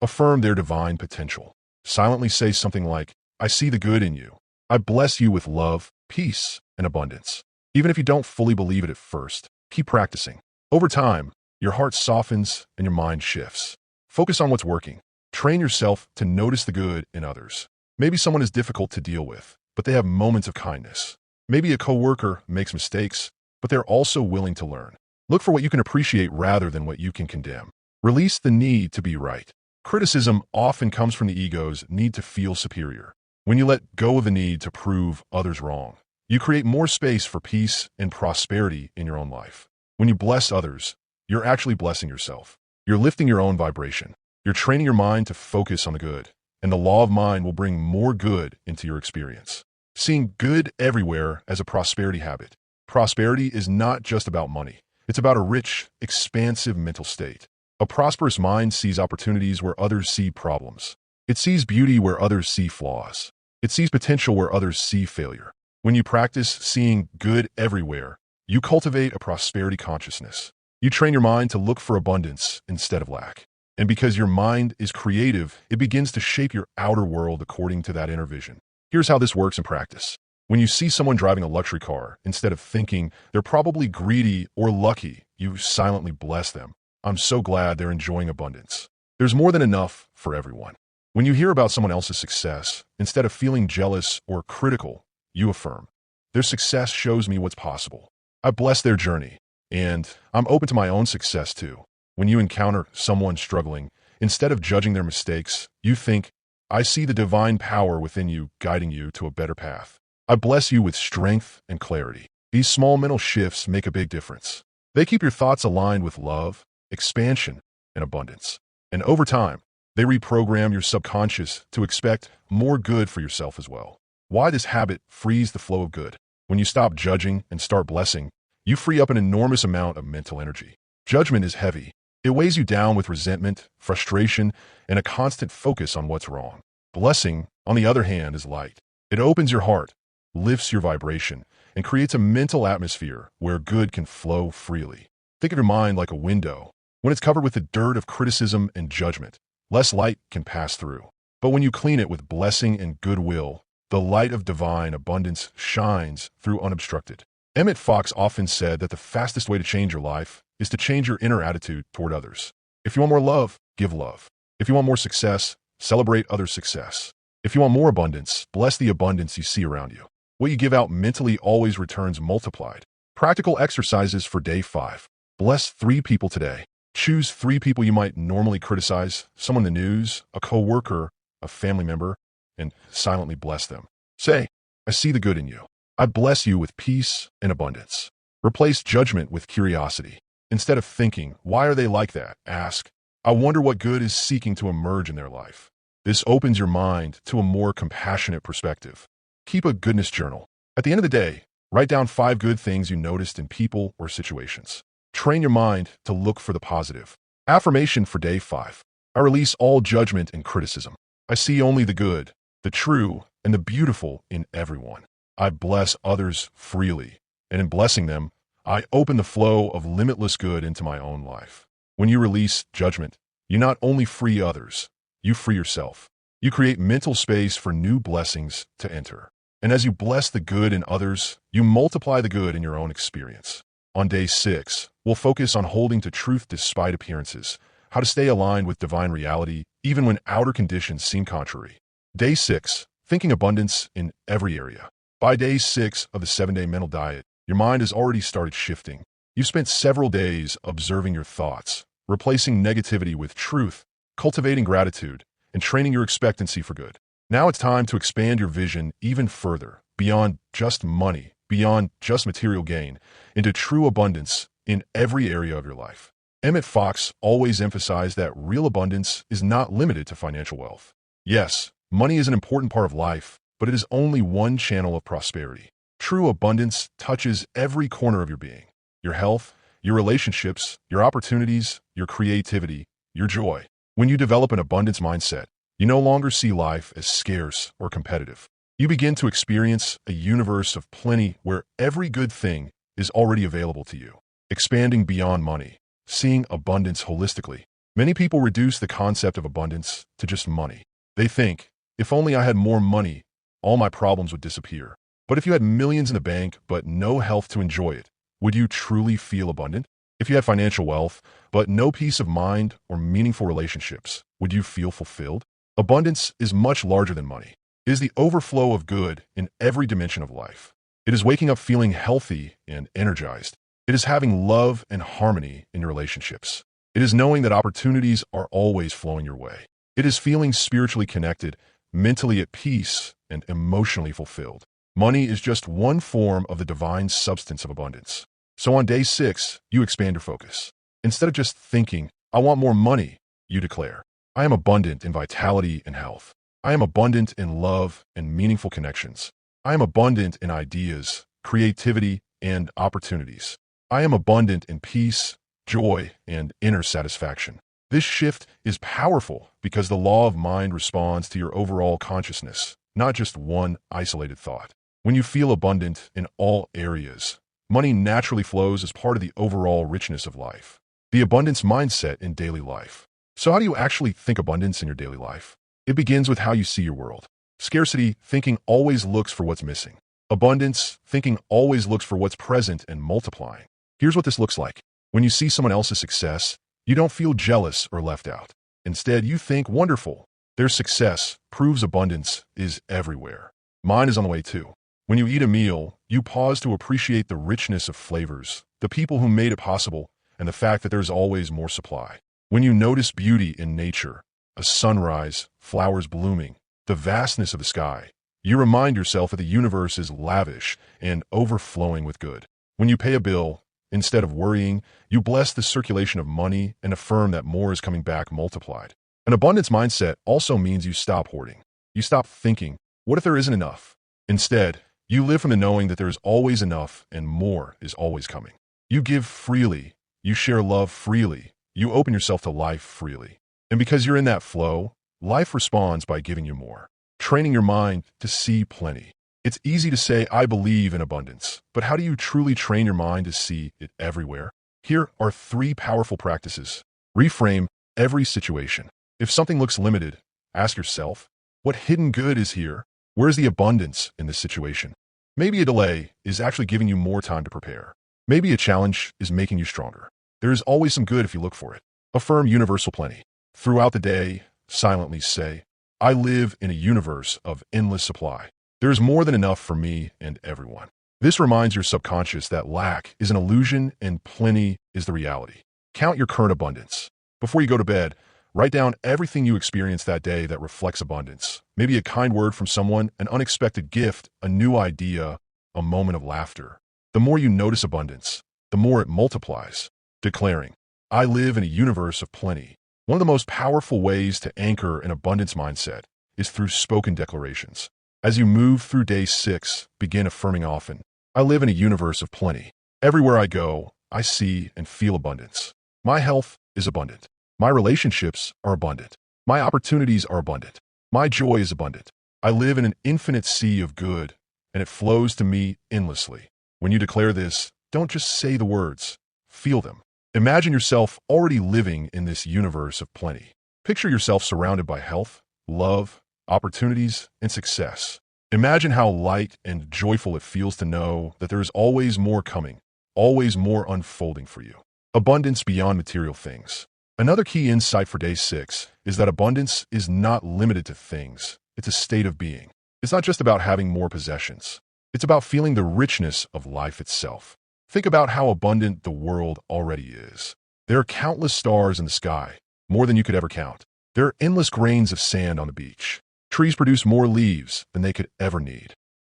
Affirm their divine potential. Silently say something like, I see the good in you. I bless you with love, peace, and abundance. Even if you don't fully believe it at first, keep practicing. Over time, your heart softens and your mind shifts. Focus on what's working. Train yourself to notice the good in others. Maybe someone is difficult to deal with, but they have moments of kindness. Maybe a coworker makes mistakes, but they're also willing to learn. Look for what you can appreciate rather than what you can condemn. Release the need to be right. Criticism often comes from the ego's need to feel superior. When you let go of the need to prove others wrong, you create more space for peace and prosperity in your own life. When you bless others, you're actually blessing yourself. You're lifting your own vibration. You're training your mind to focus on the good, and the law of mind will bring more good into your experience. Seeing good everywhere as a prosperity habit. Prosperity is not just about money. It's about a rich, expansive mental state. A prosperous mind sees opportunities where others see problems. It sees beauty where others see flaws. It sees potential where others see failure. When you practice seeing good everywhere, you cultivate a prosperity consciousness. You train your mind to look for abundance instead of lack. And because your mind is creative, it begins to shape your outer world according to that inner vision. Here's how this works in practice. When you see someone driving a luxury car, instead of thinking they're probably greedy or lucky, you silently bless them. I'm so glad they're enjoying abundance. There's more than enough for everyone. When you hear about someone else's success, instead of feeling jealous or critical, you affirm, their success shows me what's possible. I bless their journey, and I'm open to my own success too. When you encounter someone struggling, instead of judging their mistakes, you think, I see the divine power within you guiding you to a better path. I bless you with strength and clarity. These small mental shifts make a big difference. They keep your thoughts aligned with love, expansion, and abundance. And over time, they reprogram your subconscious to expect more good for yourself as well. Why this habit frees the flow of good? When you stop judging and start blessing, you free up an enormous amount of mental energy. Judgment is heavy. It weighs you down with resentment, frustration, and a constant focus on what's wrong. Blessing, on the other hand, is light. It opens your heart, lifts your vibration, and creates a mental atmosphere where good can flow freely. Think of your mind like a window. When it's covered with the dirt of criticism and judgment, less light can pass through. But when you clean it with blessing and goodwill, the light of divine abundance shines through unobstructed. Emmet Fox often said that the fastest way to change your life is to change your inner attitude toward others. If you want more love, give love. If you want more success, celebrate others' success. If you want more abundance, bless the abundance you see around you. What you give out mentally always returns multiplied. Practical exercises for day 5. Bless 3 people today. Choose 3 people you might normally criticize, someone in the news, a coworker, a family member, and silently bless them. Say, I see the good in you. I bless you with peace and abundance. Replace judgment with curiosity. Instead of thinking, why are they like that? Ask, I wonder what good is seeking to emerge in their life. This opens your mind to a more compassionate perspective. Keep a goodness journal. At the end of the day, write down 5 good things you noticed in people or situations. Train your mind to look for the positive. Affirmation for day 5. I release all judgment and criticism. I see only the good, the true, and the beautiful in everyone. I bless others freely, and in blessing them, I open the flow of limitless good into my own life. When you release judgment, you not only free others, you free yourself. You create mental space for new blessings to enter. And as you bless the good in others, you multiply the good in your own experience. On day 6, we'll focus on holding to truth despite appearances, how to stay aligned with divine reality even when outer conditions seem contrary. Day 6, thinking abundance in every area. By day 6 of the 7-day mental diet, your mind has already started shifting. You've spent several days observing your thoughts, replacing negativity with truth, cultivating gratitude, and training your expectancy for good. Now it's time to expand your vision even further, beyond just money, beyond just material gain, into true abundance in every area of your life. Emmet Fox always emphasized that real abundance is not limited to financial wealth. Yes, money is an important part of life, but it is only one channel of prosperity. True abundance touches every corner of your being. Your health, your relationships, your opportunities, your creativity, your joy. When you develop an abundance mindset, you no longer see life as scarce or competitive. You begin to experience a universe of plenty where every good thing is already available to you. Expanding beyond money, seeing abundance holistically. Many people reduce the concept of abundance to just money. They think, if only I had more money, all my problems would disappear. But if you had millions in the bank but no health to enjoy it, would you truly feel abundant? If you had financial wealth but no peace of mind or meaningful relationships, would you feel fulfilled? Abundance is much larger than money. It is the overflow of good in every dimension of life. It is waking up feeling healthy and energized. It is having love and harmony in your relationships. It is knowing that opportunities are always flowing your way. It is feeling spiritually connected, mentally at peace, and emotionally fulfilled. Money is just one form of the divine substance of abundance. So on day 6, you expand your focus. Instead of just thinking, I want more money, you declare, I am abundant in vitality and health. I am abundant in love and meaningful connections. I am abundant in ideas, creativity, and opportunities. I am abundant in peace, joy, and inner satisfaction. This shift is powerful because the law of mind responds to your overall consciousness, not just one isolated thought. When you feel abundant in all areas, money naturally flows as part of the overall richness of life. The abundance mindset in daily life. So how do you actually think abundance in your daily life? It begins with how you see your world. Scarcity thinking always looks for what's missing. Abundance thinking always looks for what's present and multiplying. Here's what this looks like. When you see someone else's success, you don't feel jealous or left out. Instead, you think, wonderful. Their success proves abundance is everywhere. Mine is on the way too. When you eat a meal, you pause to appreciate the richness of flavors, the people who made it possible, and the fact that there's always more supply. When you notice beauty in nature, a sunrise, flowers blooming, the vastness of the sky, you remind yourself that the universe is lavish and overflowing with good. When you pay a bill, instead of worrying, you bless the circulation of money and affirm that more is coming back multiplied. An abundance mindset also means you stop hoarding. You stop thinking, what if there isn't enough? Instead, you live from the knowing that there is always enough and more is always coming. You give freely. You share love freely. You open yourself to life freely. And because you're in that flow, life responds by giving you more, training your mind to see plenty. It's easy to say, I believe in abundance, but how do you truly train your mind to see it everywhere? Here are 3 powerful practices. Reframe every situation. If something looks limited, ask yourself, what hidden good is here? Where's the abundance in this situation? Maybe a delay is actually giving you more time to prepare. Maybe a challenge is making you stronger. There is always some good if you look for it. Affirm universal plenty. Throughout the day, silently say, I live in a universe of endless supply. There is more than enough for me and everyone. This reminds your subconscious that lack is an illusion and plenty is the reality. Count your current abundance. Before you go to bed, write down everything you experienced that day that reflects abundance. Maybe a kind word from someone, an unexpected gift, a new idea, a moment of laughter. The more you notice abundance, the more it multiplies. Declaring, I live in a universe of plenty. One of the most powerful ways to anchor an abundance mindset is through spoken declarations. As you move through day 6, begin affirming often, I live in a universe of plenty. Everywhere I go, I see and feel abundance. My health is abundant. My relationships are abundant. My opportunities are abundant. My joy is abundant. I live in an infinite sea of good, and it flows to me endlessly. When you declare this, don't just say the words, feel them. Imagine yourself already living in this universe of plenty. Picture yourself surrounded by health, love, opportunities, and success. Imagine how light and joyful it feels to know that there is always more coming. always more unfolding for you. Abundance beyond material things. Another key insight for day 6 is that abundance is not limited to things. It's a state of being. It's not just about having more possessions. It's about feeling the richness of life itself. Think about how abundant the world already is. There are countless stars in the sky, more than you could ever count. There are endless grains of sand on the beach. Trees produce more leaves than they could ever need.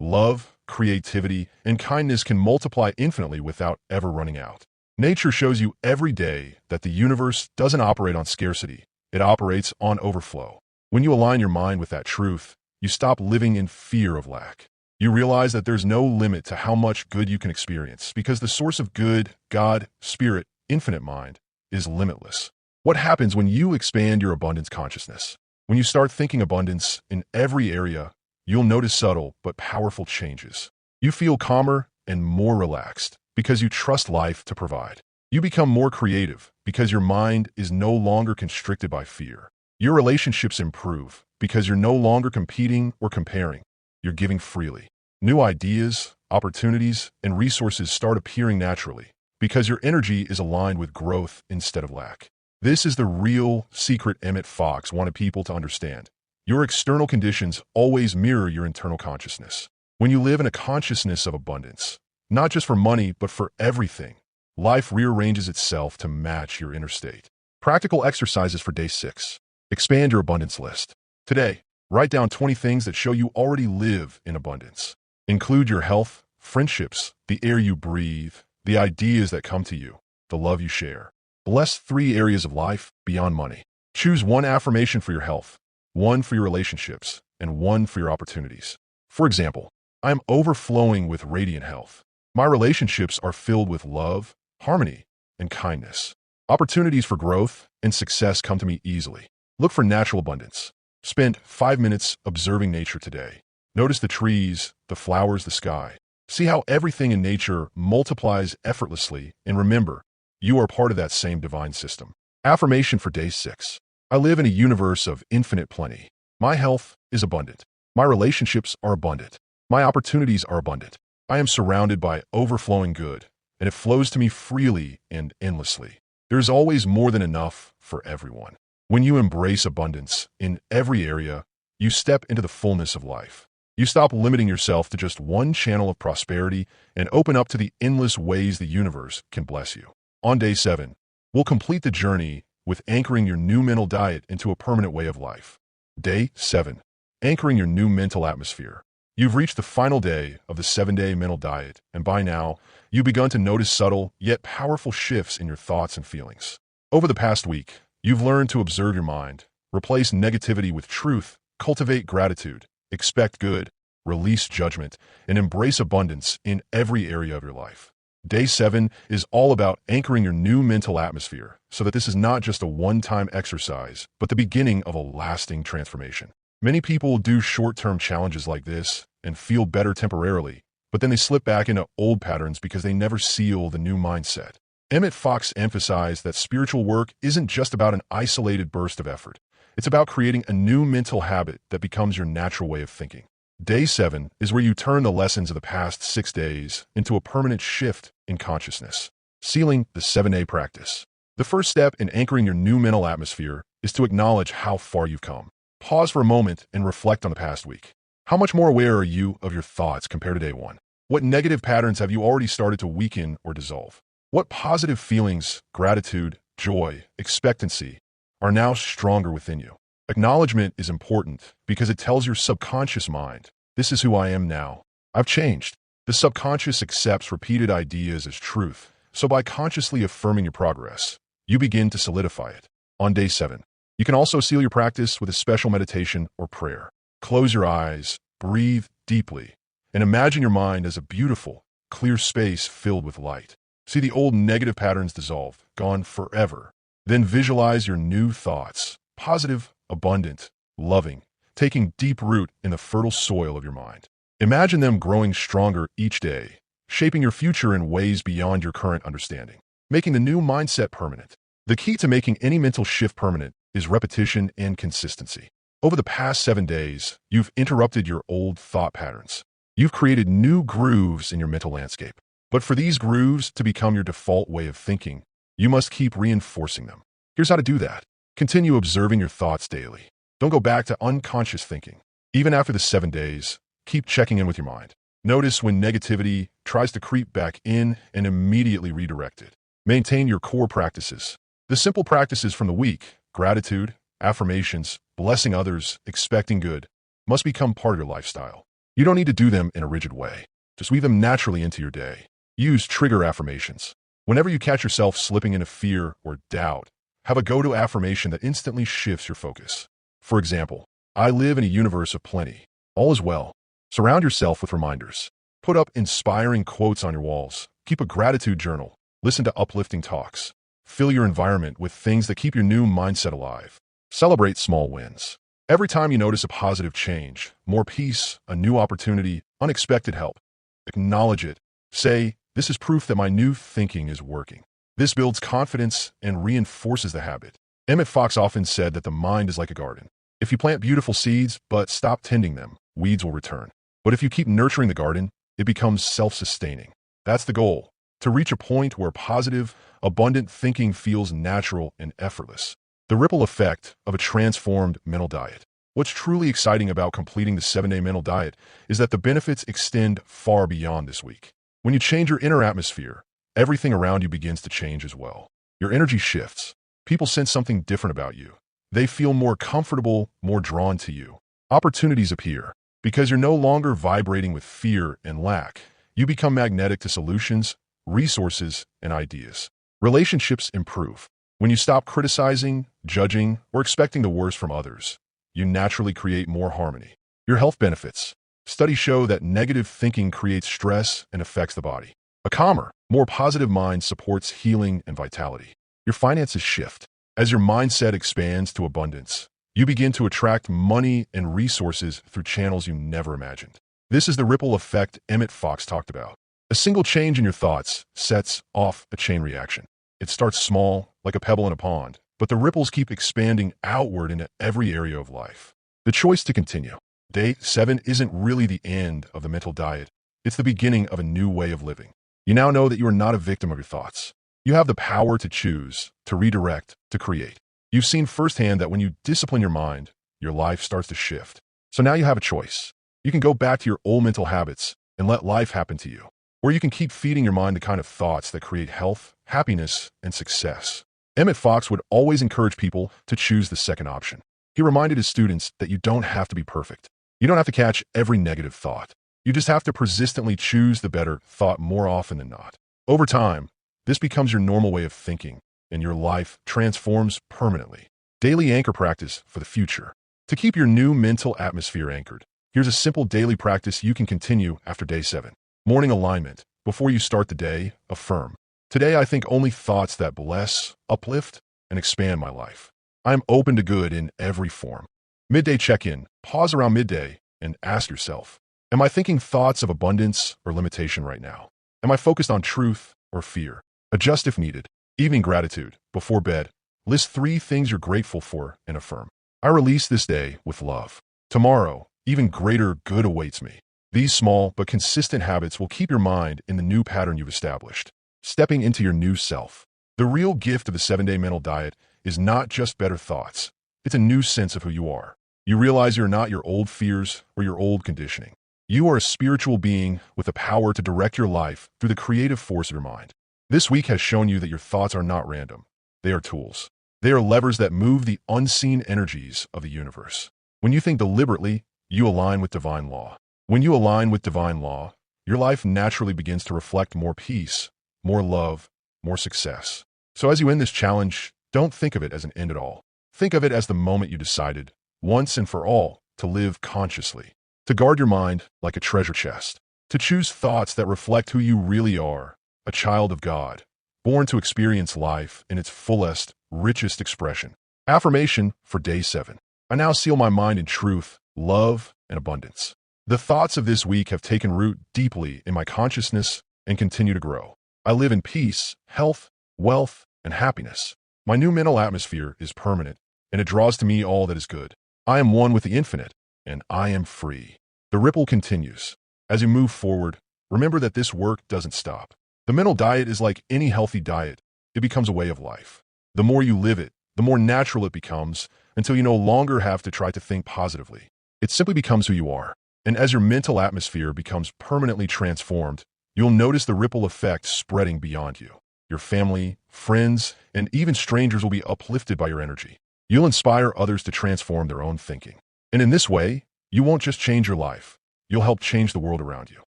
Love, creativity, and kindness can multiply infinitely without ever running out. Nature shows you every day that the universe doesn't operate on scarcity. It operates on overflow. When you align your mind with that truth, you stop living in fear of lack. You realize that there's no limit to how much good you can experience because the source of good, God, Spirit, infinite mind, is limitless. What happens when you expand your abundance consciousness? When you start thinking abundance in every area, you'll notice subtle but powerful changes. You feel calmer and more relaxed because you trust life to provide. You become more creative because your mind is no longer constricted by fear. Your relationships improve because you're no longer competing or comparing. You're giving freely. New ideas, opportunities, and resources start appearing naturally because your energy is aligned with growth instead of lack. This is the real secret Emmet Fox wanted people to understand. Your external conditions always mirror your internal consciousness. When you live in a consciousness of abundance, not just for money, but for everything, life rearranges itself to match your inner state. Practical exercises for day 6. Expand your abundance list. Today, write down 20 things that show you already live in abundance. Include your health, friendships, the air you breathe, the ideas that come to you, the love you share. Bless 3 areas of life beyond money. Choose 1 affirmation for your health, 1 for your relationships, and 1 for your opportunities. For example, I am overflowing with radiant health. My relationships are filled with love, harmony, and kindness. Opportunities for growth and success come to me easily. Look for natural abundance. Spend 5 minutes observing nature today. Notice the trees, the flowers, the sky. See how everything in nature multiplies effortlessly, and remember, you are part of that same divine system. Affirmation for day 6. I live in a universe of infinite plenty. My health is abundant. My relationships are abundant. My opportunities are abundant. I am surrounded by overflowing good, and it flows to me freely and endlessly. There is always more than enough for everyone. When you embrace abundance in every area, you step into the fullness of life. You stop limiting yourself to just one channel of prosperity and open up to the endless ways the universe can bless you. On day 7, we'll complete the journey with anchoring your new mental diet into a permanent way of life. Day 7. Anchoring your new mental atmosphere. You've reached the final day of the 7-day mental diet, and by now, you've begun to notice subtle yet powerful shifts in your thoughts and feelings. Over the past week, you've learned to observe your mind, replace negativity with truth, cultivate gratitude, expect good, release judgment, and embrace abundance in every area of your life. Day 7 is all about anchoring your new mental atmosphere so that this is not just a one-time exercise, but the beginning of a lasting transformation. Many people do short-term challenges like this and feel better temporarily, but then they slip back into old patterns because they never seal the new mindset. Emmet Fox emphasized that spiritual work isn't just about an isolated burst of effort. It's about creating a new mental habit that becomes your natural way of thinking. Day 7 is where you turn the lessons of the past 6 days into a permanent shift in consciousness, sealing the 7-day practice. The first step in anchoring your new mental atmosphere is to acknowledge how far you've come. Pause for a moment and reflect on the past week. How much more aware are you of your thoughts compared to day 1? What negative patterns have you already started to weaken or dissolve? What positive feelings, gratitude, joy, expectancy are now stronger within you? Acknowledgement is important because it tells your subconscious mind, this is who I am now. I've changed. The subconscious accepts repeated ideas as truth, so by consciously affirming your progress, you begin to solidify it. On day 7, you can also seal your practice with a special meditation or prayer. Close your eyes, breathe deeply, and imagine your mind as a beautiful, clear space filled with light. See the old negative patterns dissolve, gone forever. Then visualize your new thoughts, positive, abundant, loving, taking deep root in the fertile soil of your mind. Imagine them growing stronger each day, shaping your future in ways beyond your current understanding, making the new mindset permanent. The key to making any mental shift permanent is repetition and consistency. Over the past 7 days, you've interrupted your old thought patterns. You've created new grooves in your mental landscape. But for these grooves to become your default way of thinking, you must keep reinforcing them. Here's how to do that. Continue observing your thoughts daily. Don't go back to unconscious thinking. Even after the 7 days, keep checking in with your mind. Notice when negativity tries to creep back in and immediately redirect it. Maintain your core practices. The simple practices from the week, gratitude, affirmations, blessing others, expecting good, must become part of your lifestyle. You don't need to do them in a rigid way. Just weave them naturally into your day. Use trigger affirmations. Whenever you catch yourself slipping into fear or doubt, have a go-to affirmation that instantly shifts your focus. For example, I live in a universe of plenty. All is well. Surround yourself with reminders. Put up inspiring quotes on your walls. Keep a gratitude journal. Listen to uplifting talks. Fill your environment with things that keep your new mindset alive. Celebrate small wins. Every time you notice a positive change, more peace, a new opportunity, unexpected help, acknowledge it. Say, this is proof that my new thinking is working. This builds confidence and reinforces the habit. Emmet Fox often said that the mind is like a garden. If you plant beautiful seeds but stop tending them, weeds will return. But if you keep nurturing the garden, it becomes self-sustaining. That's the goal, to reach a point where positive, abundant thinking feels natural and effortless. The ripple effect of a transformed mental diet. What's truly exciting about completing the 7-day mental diet is that the benefits extend far beyond this week. When you change your inner atmosphere, everything around you begins to change as well. Your energy shifts. People sense something different about you. They feel more comfortable, more drawn to you. Opportunities appear. Because you're no longer vibrating with fear and lack, you become magnetic to solutions, resources, and ideas. Relationships improve. When you stop criticizing, judging, or expecting the worst from others, you naturally create more harmony. Your health benefits. Studies show that negative thinking creates stress and affects the body. A calmer, more positive mind supports healing and vitality. Your finances shift. As your mindset expands to abundance, you begin to attract money and resources through channels you never imagined. This is the ripple effect Emmet Fox talked about. A single change in your thoughts sets off a chain reaction. It starts small, like a pebble in a pond, but the ripples keep expanding outward into every area of life. The choice to continue. Day 7 isn't really the end of the mental diet. It's the beginning of a new way of living. You now know that you are not a victim of your thoughts. You have the power to choose, to redirect, to create. You've seen firsthand that when you discipline your mind, your life starts to shift. So now you have a choice. You can go back to your old mental habits and let life happen to you. Or you can keep feeding your mind the kind of thoughts that create health, happiness, and success. Emmet Fox would always encourage people to choose the second option. He reminded his students that you don't have to be perfect. You don't have to catch every negative thought. You just have to persistently choose the better thought more often than not. Over time, this becomes your normal way of thinking, and your life transforms permanently. Daily anchor practice for the future. To keep your new mental atmosphere anchored, here's a simple daily practice you can continue after day 7. Morning alignment. Before you start the day, affirm. Today I think only thoughts that bless, uplift, and expand my life. I am open to good in every form. Midday check-in. Pause around midday and ask yourself, am I thinking thoughts of abundance or limitation right now? Am I focused on truth or fear? Adjust if needed. Evening gratitude. Before bed, list 3 things you're grateful for and affirm. I release this day with love. Tomorrow, even greater good awaits me. These small but consistent habits will keep your mind in the new pattern you've established. Stepping into your new self. The real gift of the 7-day mental diet is not just better thoughts. It's a new sense of who you are. You realize you're not your old fears or your old conditioning. You are a spiritual being with the power to direct your life through the creative force of your mind. This week has shown you that your thoughts are not random. They are tools. They are levers that move the unseen energies of the universe. When you think deliberately, you align with divine law. When you align with divine law, your life naturally begins to reflect more peace, more love, more success. So as you end this challenge, don't think of it as an end at all. Think of it as the moment you decided, once and for all, to live consciously, to guard your mind like a treasure chest, to choose thoughts that reflect who you really are, a child of God, born to experience life in its fullest, richest expression. Affirmation for day 7. I now seal my mind in truth, love, and abundance. The thoughts of this week have taken root deeply in my consciousness and continue to grow. I live in peace, health, wealth, and happiness. My new mental atmosphere is permanent, and it draws to me all that is good. I am one with the infinite, and I am free. The ripple continues. As you move forward, remember that this work doesn't stop. The mental diet is like any healthy diet. It becomes a way of life. The more you live it, the more natural it becomes until you no longer have to try to think positively. It simply becomes who you are. And as your mental atmosphere becomes permanently transformed, you'll notice the ripple effect spreading beyond you. Your family, friends, and even strangers will be uplifted by your energy. You'll inspire others to transform their own thinking. And in this way, you won't just change your life, you'll help change the world around you.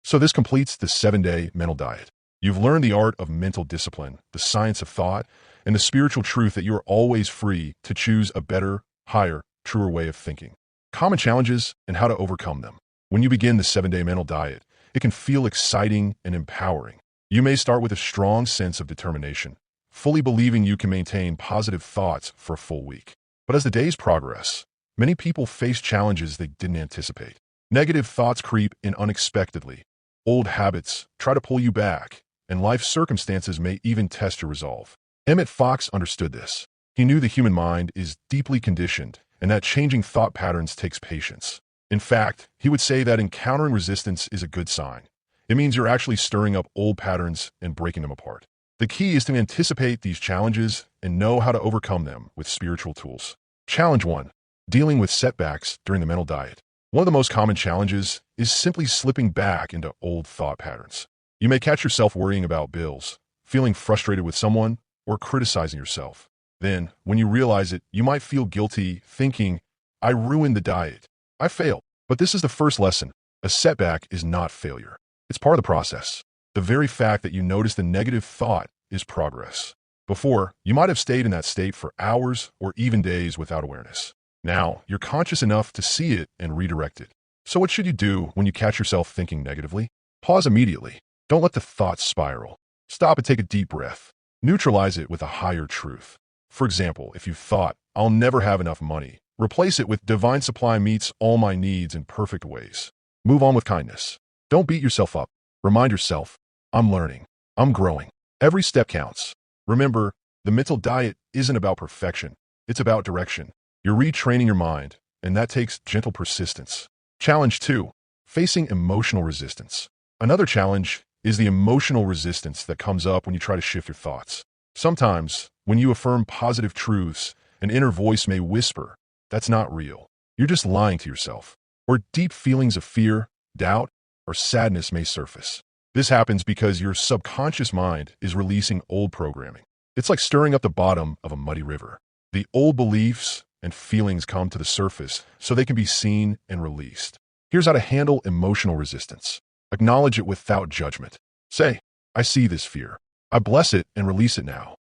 So this completes the 7-day mental diet. You've learned the art of mental discipline, the science of thought, and the spiritual truth that you're always free to choose a better, higher, truer way of thinking. Common challenges and how to overcome them. When you begin the 7-day mental diet, it can feel exciting and empowering. You may start with a strong sense of determination, fully believing you can maintain positive thoughts for a full week. But as the days progress, many people face challenges they didn't anticipate. Negative thoughts creep in unexpectedly. Old habits try to pull you back, and life circumstances may even test your resolve. Emmet Fox understood this. He knew the human mind is deeply conditioned and that changing thought patterns takes patience. In fact, he would say that encountering resistance is a good sign. It means you're actually stirring up old patterns and breaking them apart. The key is to anticipate these challenges and know how to overcome them with spiritual tools. Challenge 1. Dealing with setbacks during the mental diet. One of the most common challenges is simply slipping back into old thought patterns. You may catch yourself worrying about bills, feeling frustrated with someone, or criticizing yourself. Then, when you realize it, you might feel guilty, thinking, I ruined the diet. I failed. But this is the first lesson. A setback is not failure. It's part of the process. The very fact that you notice the negative thought is progress. Before, you might have stayed in that state for hours or even days without awareness. Now, you're conscious enough to see it and redirect it. So what should you do when you catch yourself thinking negatively? Pause immediately. Don't let the thoughts spiral. Stop and take a deep breath. Neutralize it with a higher truth. For example, if you thought, I'll never have enough money, replace it with divine supply meets all my needs in perfect ways. Move on with kindness. Don't beat yourself up. Remind yourself, I'm learning. I'm growing. Every step counts. Remember, the mental diet isn't about perfection. It's about direction. You're retraining your mind, and that takes gentle persistence. Challenge 2. Facing emotional resistance. Another challenge is the emotional resistance that comes up when you try to shift your thoughts. Sometimes, when you affirm positive truths, an inner voice may whisper, that's not real. You're just lying to yourself. Or deep feelings of fear, doubt, or sadness may surface. This happens because your subconscious mind is releasing old programming. It's like stirring up the bottom of a muddy river. The old beliefs and feelings come to the surface so they can be seen and released. Here's how to handle emotional resistance. Acknowledge it without judgment. Say, I see this fear. I bless it and release it now.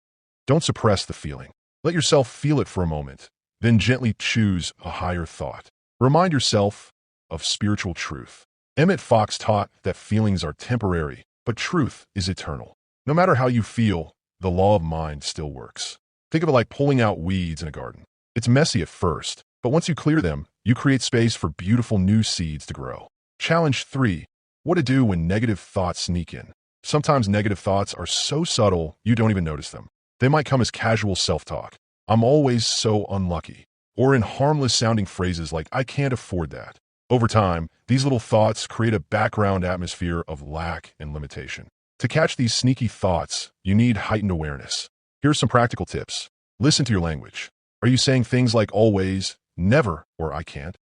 Don't suppress the feeling. Let yourself feel it for a moment, then gently choose a higher thought. Remind yourself of spiritual truth. Emmet Fox taught that feelings are temporary, but truth is eternal. No matter how you feel, the law of mind still works. Think of it like pulling out weeds in a garden. It's messy at first, but once you clear them, you create space for beautiful new seeds to grow. Challenge 3. What to do when negative thoughts sneak in. Sometimes negative thoughts are so subtle you don't even notice them. They might come as casual self-talk. I'm always so unlucky. Or in harmless sounding phrases like, I can't afford that. Over time, these little thoughts create a background atmosphere of lack and limitation. To catch these sneaky thoughts, you need heightened awareness. Here's some practical tips. Listen to your language. Are you saying things like always, never, or I can't?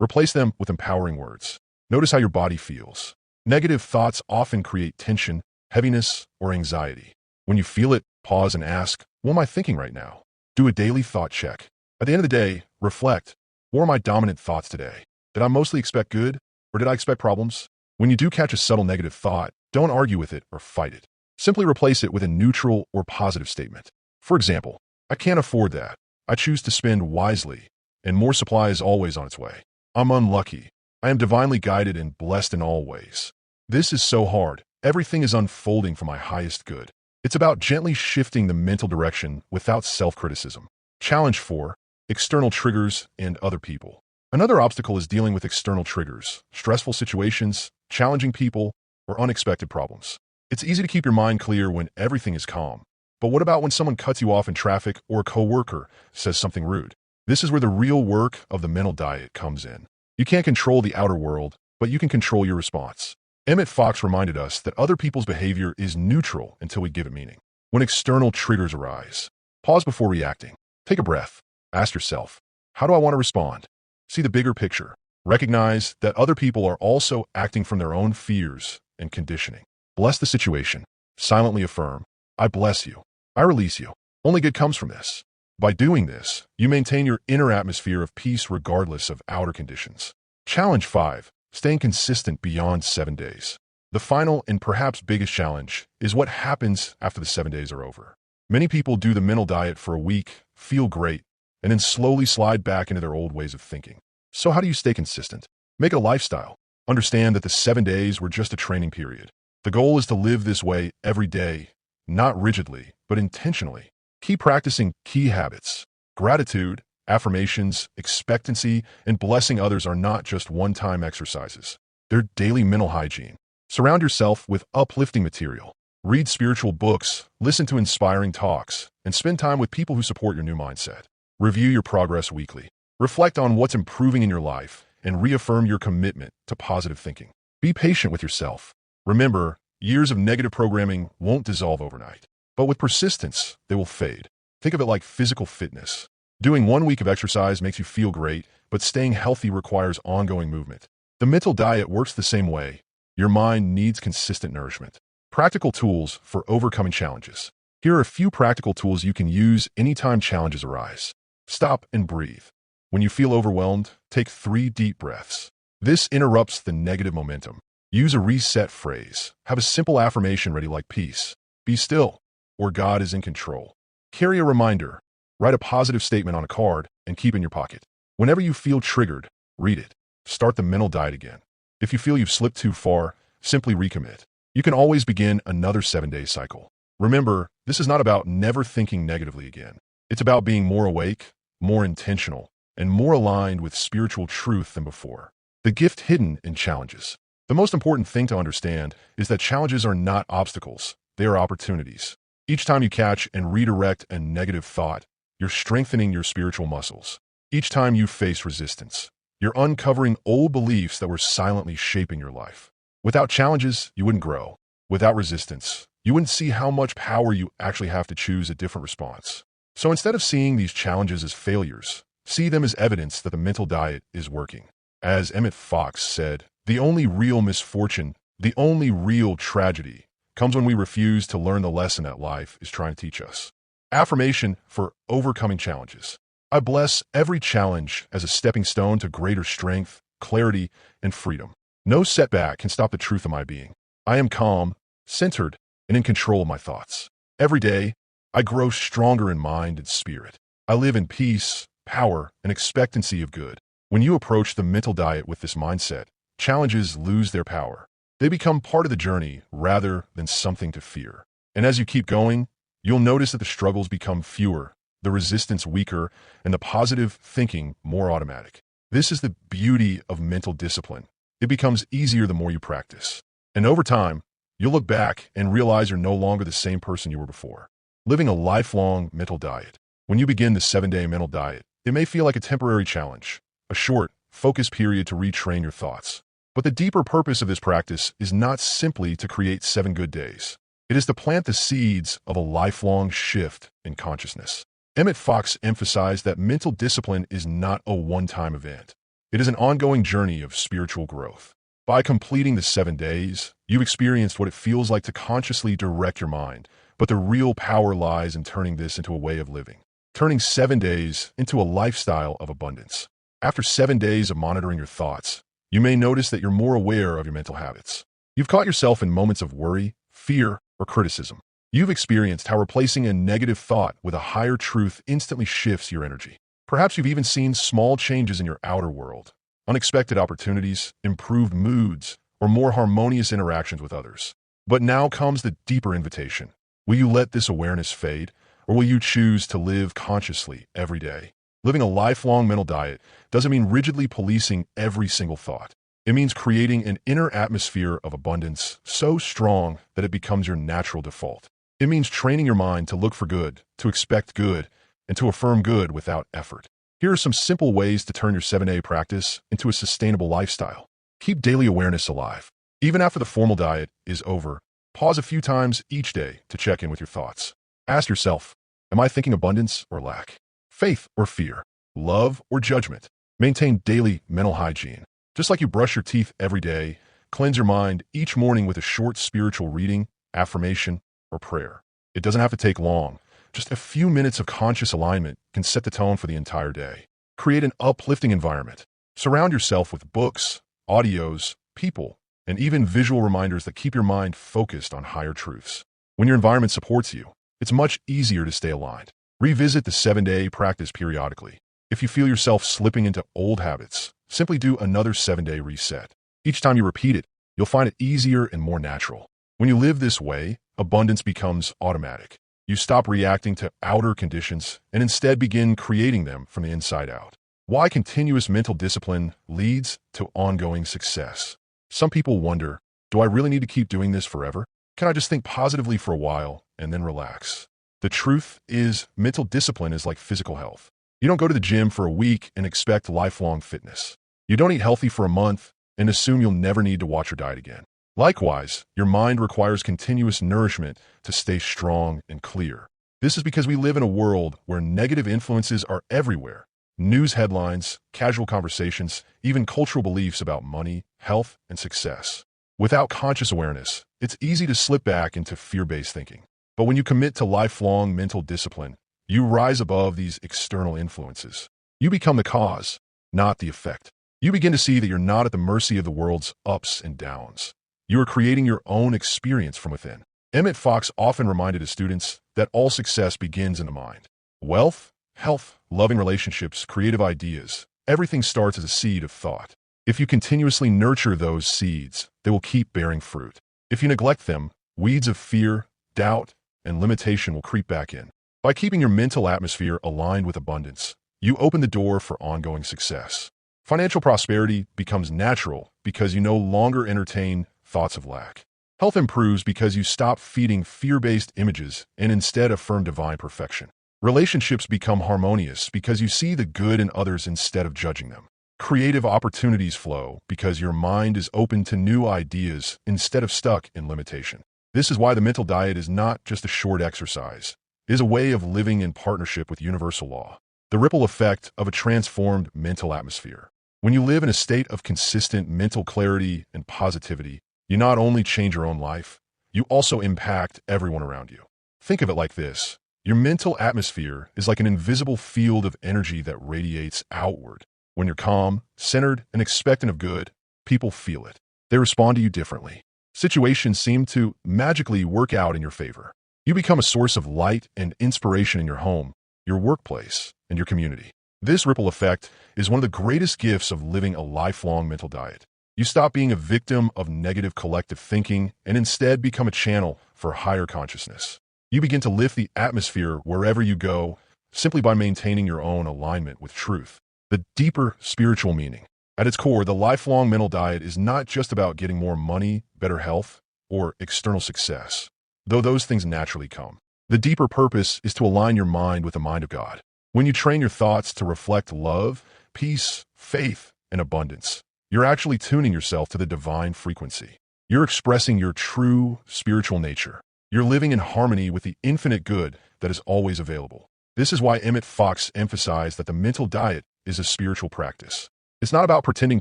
Replace them with empowering words. Notice how your body feels. Negative thoughts often create tension, heaviness, or anxiety. When you feel it, pause and ask, what am I thinking right now? Do a daily thought check. At the end of the day, reflect. What are my dominant thoughts today? Did I mostly expect good, or did I expect problems? When you do catch a subtle negative thought, don't argue with it or fight it. Simply replace it with a neutral or positive statement. For example, I can't afford that. I choose to spend wisely, and more supply is always on its way. I'm unlucky. I am divinely guided and blessed in all ways. This is so hard. Everything is unfolding for my highest good. It's about gently shifting the mental direction without self-criticism. Challenge 4. External triggers and other people. Another obstacle is dealing with external triggers, stressful situations, challenging people, or unexpected problems. It's easy to keep your mind clear when everything is calm. But what about when someone cuts you off in traffic or a coworker says something rude? This is where the real work of the mental diet comes in. You can't control the outer world, but you can control your response. Emmet Fox reminded us that other people's behavior is neutral until we give it meaning. When external triggers arise, pause before reacting. Take a breath. Ask yourself, how do I want to respond? See the bigger picture. Recognize that other people are also acting from their own fears and conditioning. Bless the situation. Silently affirm, I bless you. I release you. Only good comes from this. By doing this, you maintain your inner atmosphere of peace regardless of outer conditions. Challenge 5. Staying consistent beyond 7 days. The final and perhaps biggest challenge is what happens after the 7 days are over. Many people do the mental diet for a week, feel great, and then slowly slide back into their old ways of thinking. So how do you stay consistent? Make it a lifestyle. Understand that the 7 days were just a training period. The goal is to live this way every day, not rigidly, but intentionally. Keep practicing key habits. Gratitude, affirmations, expectancy, and blessing others are not just one-time exercises. They're daily mental hygiene. Surround yourself with uplifting material. Read spiritual books, listen to inspiring talks, and spend time with people who support your new mindset. Review your progress weekly. Reflect on what's improving in your life and reaffirm your commitment to positive thinking. Be patient with yourself. Remember, years of negative programming won't dissolve overnight, but with persistence, they will fade. Think of it like physical fitness. Doing 1 week of exercise makes you feel great, but staying healthy requires ongoing movement. The mental diet works the same way. Your mind needs consistent nourishment. Practical tools for overcoming challenges. Here are a few practical tools you can use anytime challenges arise. Stop and breathe. When you feel overwhelmed, take 3 deep breaths. This interrupts the negative momentum. Use a reset phrase. Have a simple affirmation ready like peace, be still, or God is in control. Carry a reminder. Write a positive statement on a card and keep in your pocket. Whenever you feel triggered, read it. Start the mental diet again. If you feel you've slipped too far, simply recommit. You can always begin another 7-day cycle. Remember, this is not about never thinking negatively again. It's about being more awake, more intentional, and more aligned with spiritual truth than before. The gift hidden in challenges. The most important thing to understand is that challenges are not obstacles, they are opportunities. Each time you catch and redirect a negative thought, you're strengthening your spiritual muscles. Each time you face resistance, you're uncovering old beliefs that were silently shaping your life. Without challenges, you wouldn't grow. Without resistance, you wouldn't see how much power you actually have to choose a different response. So instead of seeing these challenges as failures, see them as evidence that the mental diet is working. As Emmet Fox said, the only real misfortune, the only real tragedy, comes when we refuse to learn the lesson that life is trying to teach us. Affirmation for overcoming challenges. I bless every challenge as a stepping stone to greater strength, clarity, and freedom. No setback can stop the truth of my being. I am calm, centered, and in control of my thoughts. Every day, I grow stronger in mind and spirit. I live in peace, power, and expectancy of good. When you approach the mental diet with this mindset, challenges lose their power. They become part of the journey rather than something to fear. And as you keep going, you'll notice that the struggles become fewer, the resistance weaker, and the positive thinking more automatic. This is the beauty of mental discipline. It becomes easier the more you practice. And over time, you'll look back and realize you're no longer the same person you were before. Living a lifelong mental diet. When you begin the 7-day mental diet, it may feel like a temporary challenge, a short, focused period to retrain your thoughts. But the deeper purpose of this practice is not simply to create 7 good days. It is to plant the seeds of a lifelong shift in consciousness. Emmet Fox emphasized that mental discipline is not a one-time event. It is an ongoing journey of spiritual growth. By completing the 7 days, you've experienced what it feels like to consciously direct your mind, but the real power lies in turning this into a way of living. Turning 7 days into a lifestyle of abundance. After 7 days of monitoring your thoughts, you may notice that you're more aware of your mental habits. You've caught yourself in moments of worry, fear, or criticism. You've experienced how replacing a negative thought with a higher truth instantly shifts your energy. Perhaps you've even seen small changes in your outer world, unexpected opportunities, improved moods, or more harmonious interactions with others. But now comes the deeper invitation. Will you let this awareness fade, or will you choose to live consciously every day? Living a lifelong mental diet doesn't mean rigidly policing every single thought. It means creating an inner atmosphere of abundance so strong that it becomes your natural default. It means training your mind to look for good, to expect good, and to affirm good without effort. Here are some simple ways to turn your 7-day practice into a sustainable lifestyle. Keep daily awareness alive. Even after the formal diet is over, pause a few times each day to check in with your thoughts. Ask yourself, am I thinking abundance or lack? Faith or fear? Love or judgment? Maintain daily mental hygiene. Just like you brush your teeth every day, cleanse your mind each morning with a short spiritual reading, affirmation, or prayer. It doesn't have to take long. Just a few minutes of conscious alignment can set the tone for the entire day. Create an uplifting environment. Surround yourself with books, audios, people, and even visual reminders that keep your mind focused on higher truths. When your environment supports you, it's much easier to stay aligned. Revisit the 7-day practice periodically. If you feel yourself slipping into old habits, simply do another 7-day reset. Each time you repeat it, you'll find it easier and more natural. When you live this way, abundance becomes automatic. You stop reacting to outer conditions and instead begin creating them from the inside out. Why continuous mental discipline leads to ongoing success. Some people wonder, do I really need to keep doing this forever? Can I just think positively for a while and then relax? The truth is, mental discipline is like physical health. You don't go to the gym for a week and expect lifelong fitness. You don't eat healthy for a month and assume you'll never need to watch your diet again. Likewise, your mind requires continuous nourishment to stay strong and clear. This is because we live in a world where negative influences are everywhere. News headlines, casual conversations, even cultural beliefs about money, health, and success. Without conscious awareness, it's easy to slip back into fear-based thinking. But when you commit to lifelong mental discipline, you rise above these external influences. You become the cause, not the effect. You begin to see that you're not at the mercy of the world's ups and downs. You are creating your own experience from within. Emmet Fox often reminded his students that all success begins in the mind. Wealth, health, loving relationships, creative ideas, everything starts as a seed of thought. If you continuously nurture those seeds, they will keep bearing fruit. If you neglect them, weeds of fear, doubt, and limitation will creep back in. By keeping your mental atmosphere aligned with abundance, you open the door for ongoing success. Financial prosperity becomes natural because you no longer entertain thoughts of lack. Health improves because you stop feeding fear-based images and instead affirm divine perfection. Relationships become harmonious because you see the good in others instead of judging them. Creative opportunities flow because your mind is open to new ideas instead of stuck in limitation. This is why the mental diet is not just a short exercise. It is a way of living in partnership with universal law, the ripple effect of a transformed mental atmosphere. When you live in a state of consistent mental clarity and positivity, you not only change your own life, you also impact everyone around you. Think of it like this. Your mental atmosphere is like an invisible field of energy that radiates outward. When you're calm, centered, and expectant of good, people feel it. They respond to you differently. Situations seem to magically work out in your favor. You become a source of light and inspiration in your home, your workplace, and your community. This ripple effect is one of the greatest gifts of living a lifelong mental diet. You stop being a victim of negative collective thinking and instead become a channel for higher consciousness. You begin to lift the atmosphere wherever you go simply by maintaining your own alignment with truth. The deeper spiritual meaning. At its core, the lifelong mental diet is not just about getting more money, better health, or external success, though those things naturally come. The deeper purpose is to align your mind with the mind of God. When you train your thoughts to reflect love, peace, faith, and abundance, you're actually tuning yourself to the divine frequency. You're expressing your true spiritual nature. You're living in harmony with the infinite good that is always available. This is why Emmet Fox emphasized that the mental diet is a spiritual practice. It's not about pretending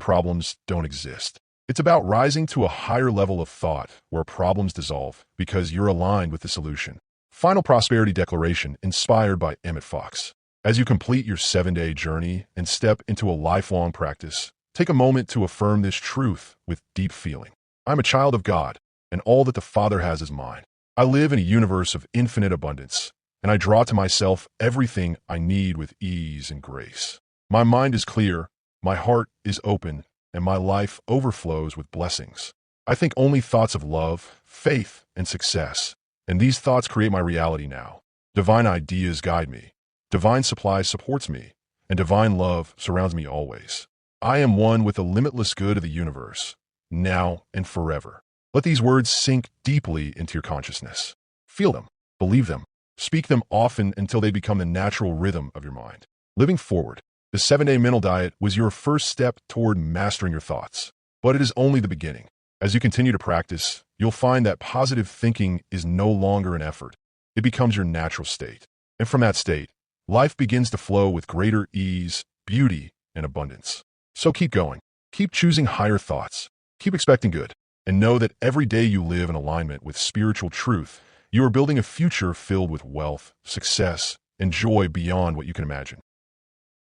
problems don't exist. It's about rising to a higher level of thought where problems dissolve because you're aligned with the solution. Final prosperity declaration inspired by Emmet Fox. As you complete your 7-day journey and step into a lifelong practice, take a moment to affirm this truth with deep feeling. I'm a child of God, and all that the Father has is mine. I live in a universe of infinite abundance, and I draw to myself everything I need with ease and grace. My mind is clear, my heart is open, and my life overflows with blessings. I think only thoughts of love, faith, and success, and these thoughts create my reality now. Divine ideas guide me, divine supply supports me, and divine love surrounds me always. I am one with the limitless good of the universe, now and forever. Let these words sink deeply into your consciousness. Feel them, believe them, speak them often until they become the natural rhythm of your mind. Living forward. The 7-day mental diet was your first step toward mastering your thoughts, but it is only the beginning. As you continue to practice, you'll find that positive thinking is no longer an effort. It becomes your natural state. And from that state, life begins to flow with greater ease, beauty, and abundance. So keep going. Keep choosing higher thoughts. Keep expecting good. And know that every day you live in alignment with spiritual truth, you are building a future filled with wealth, success, and joy beyond what you can imagine.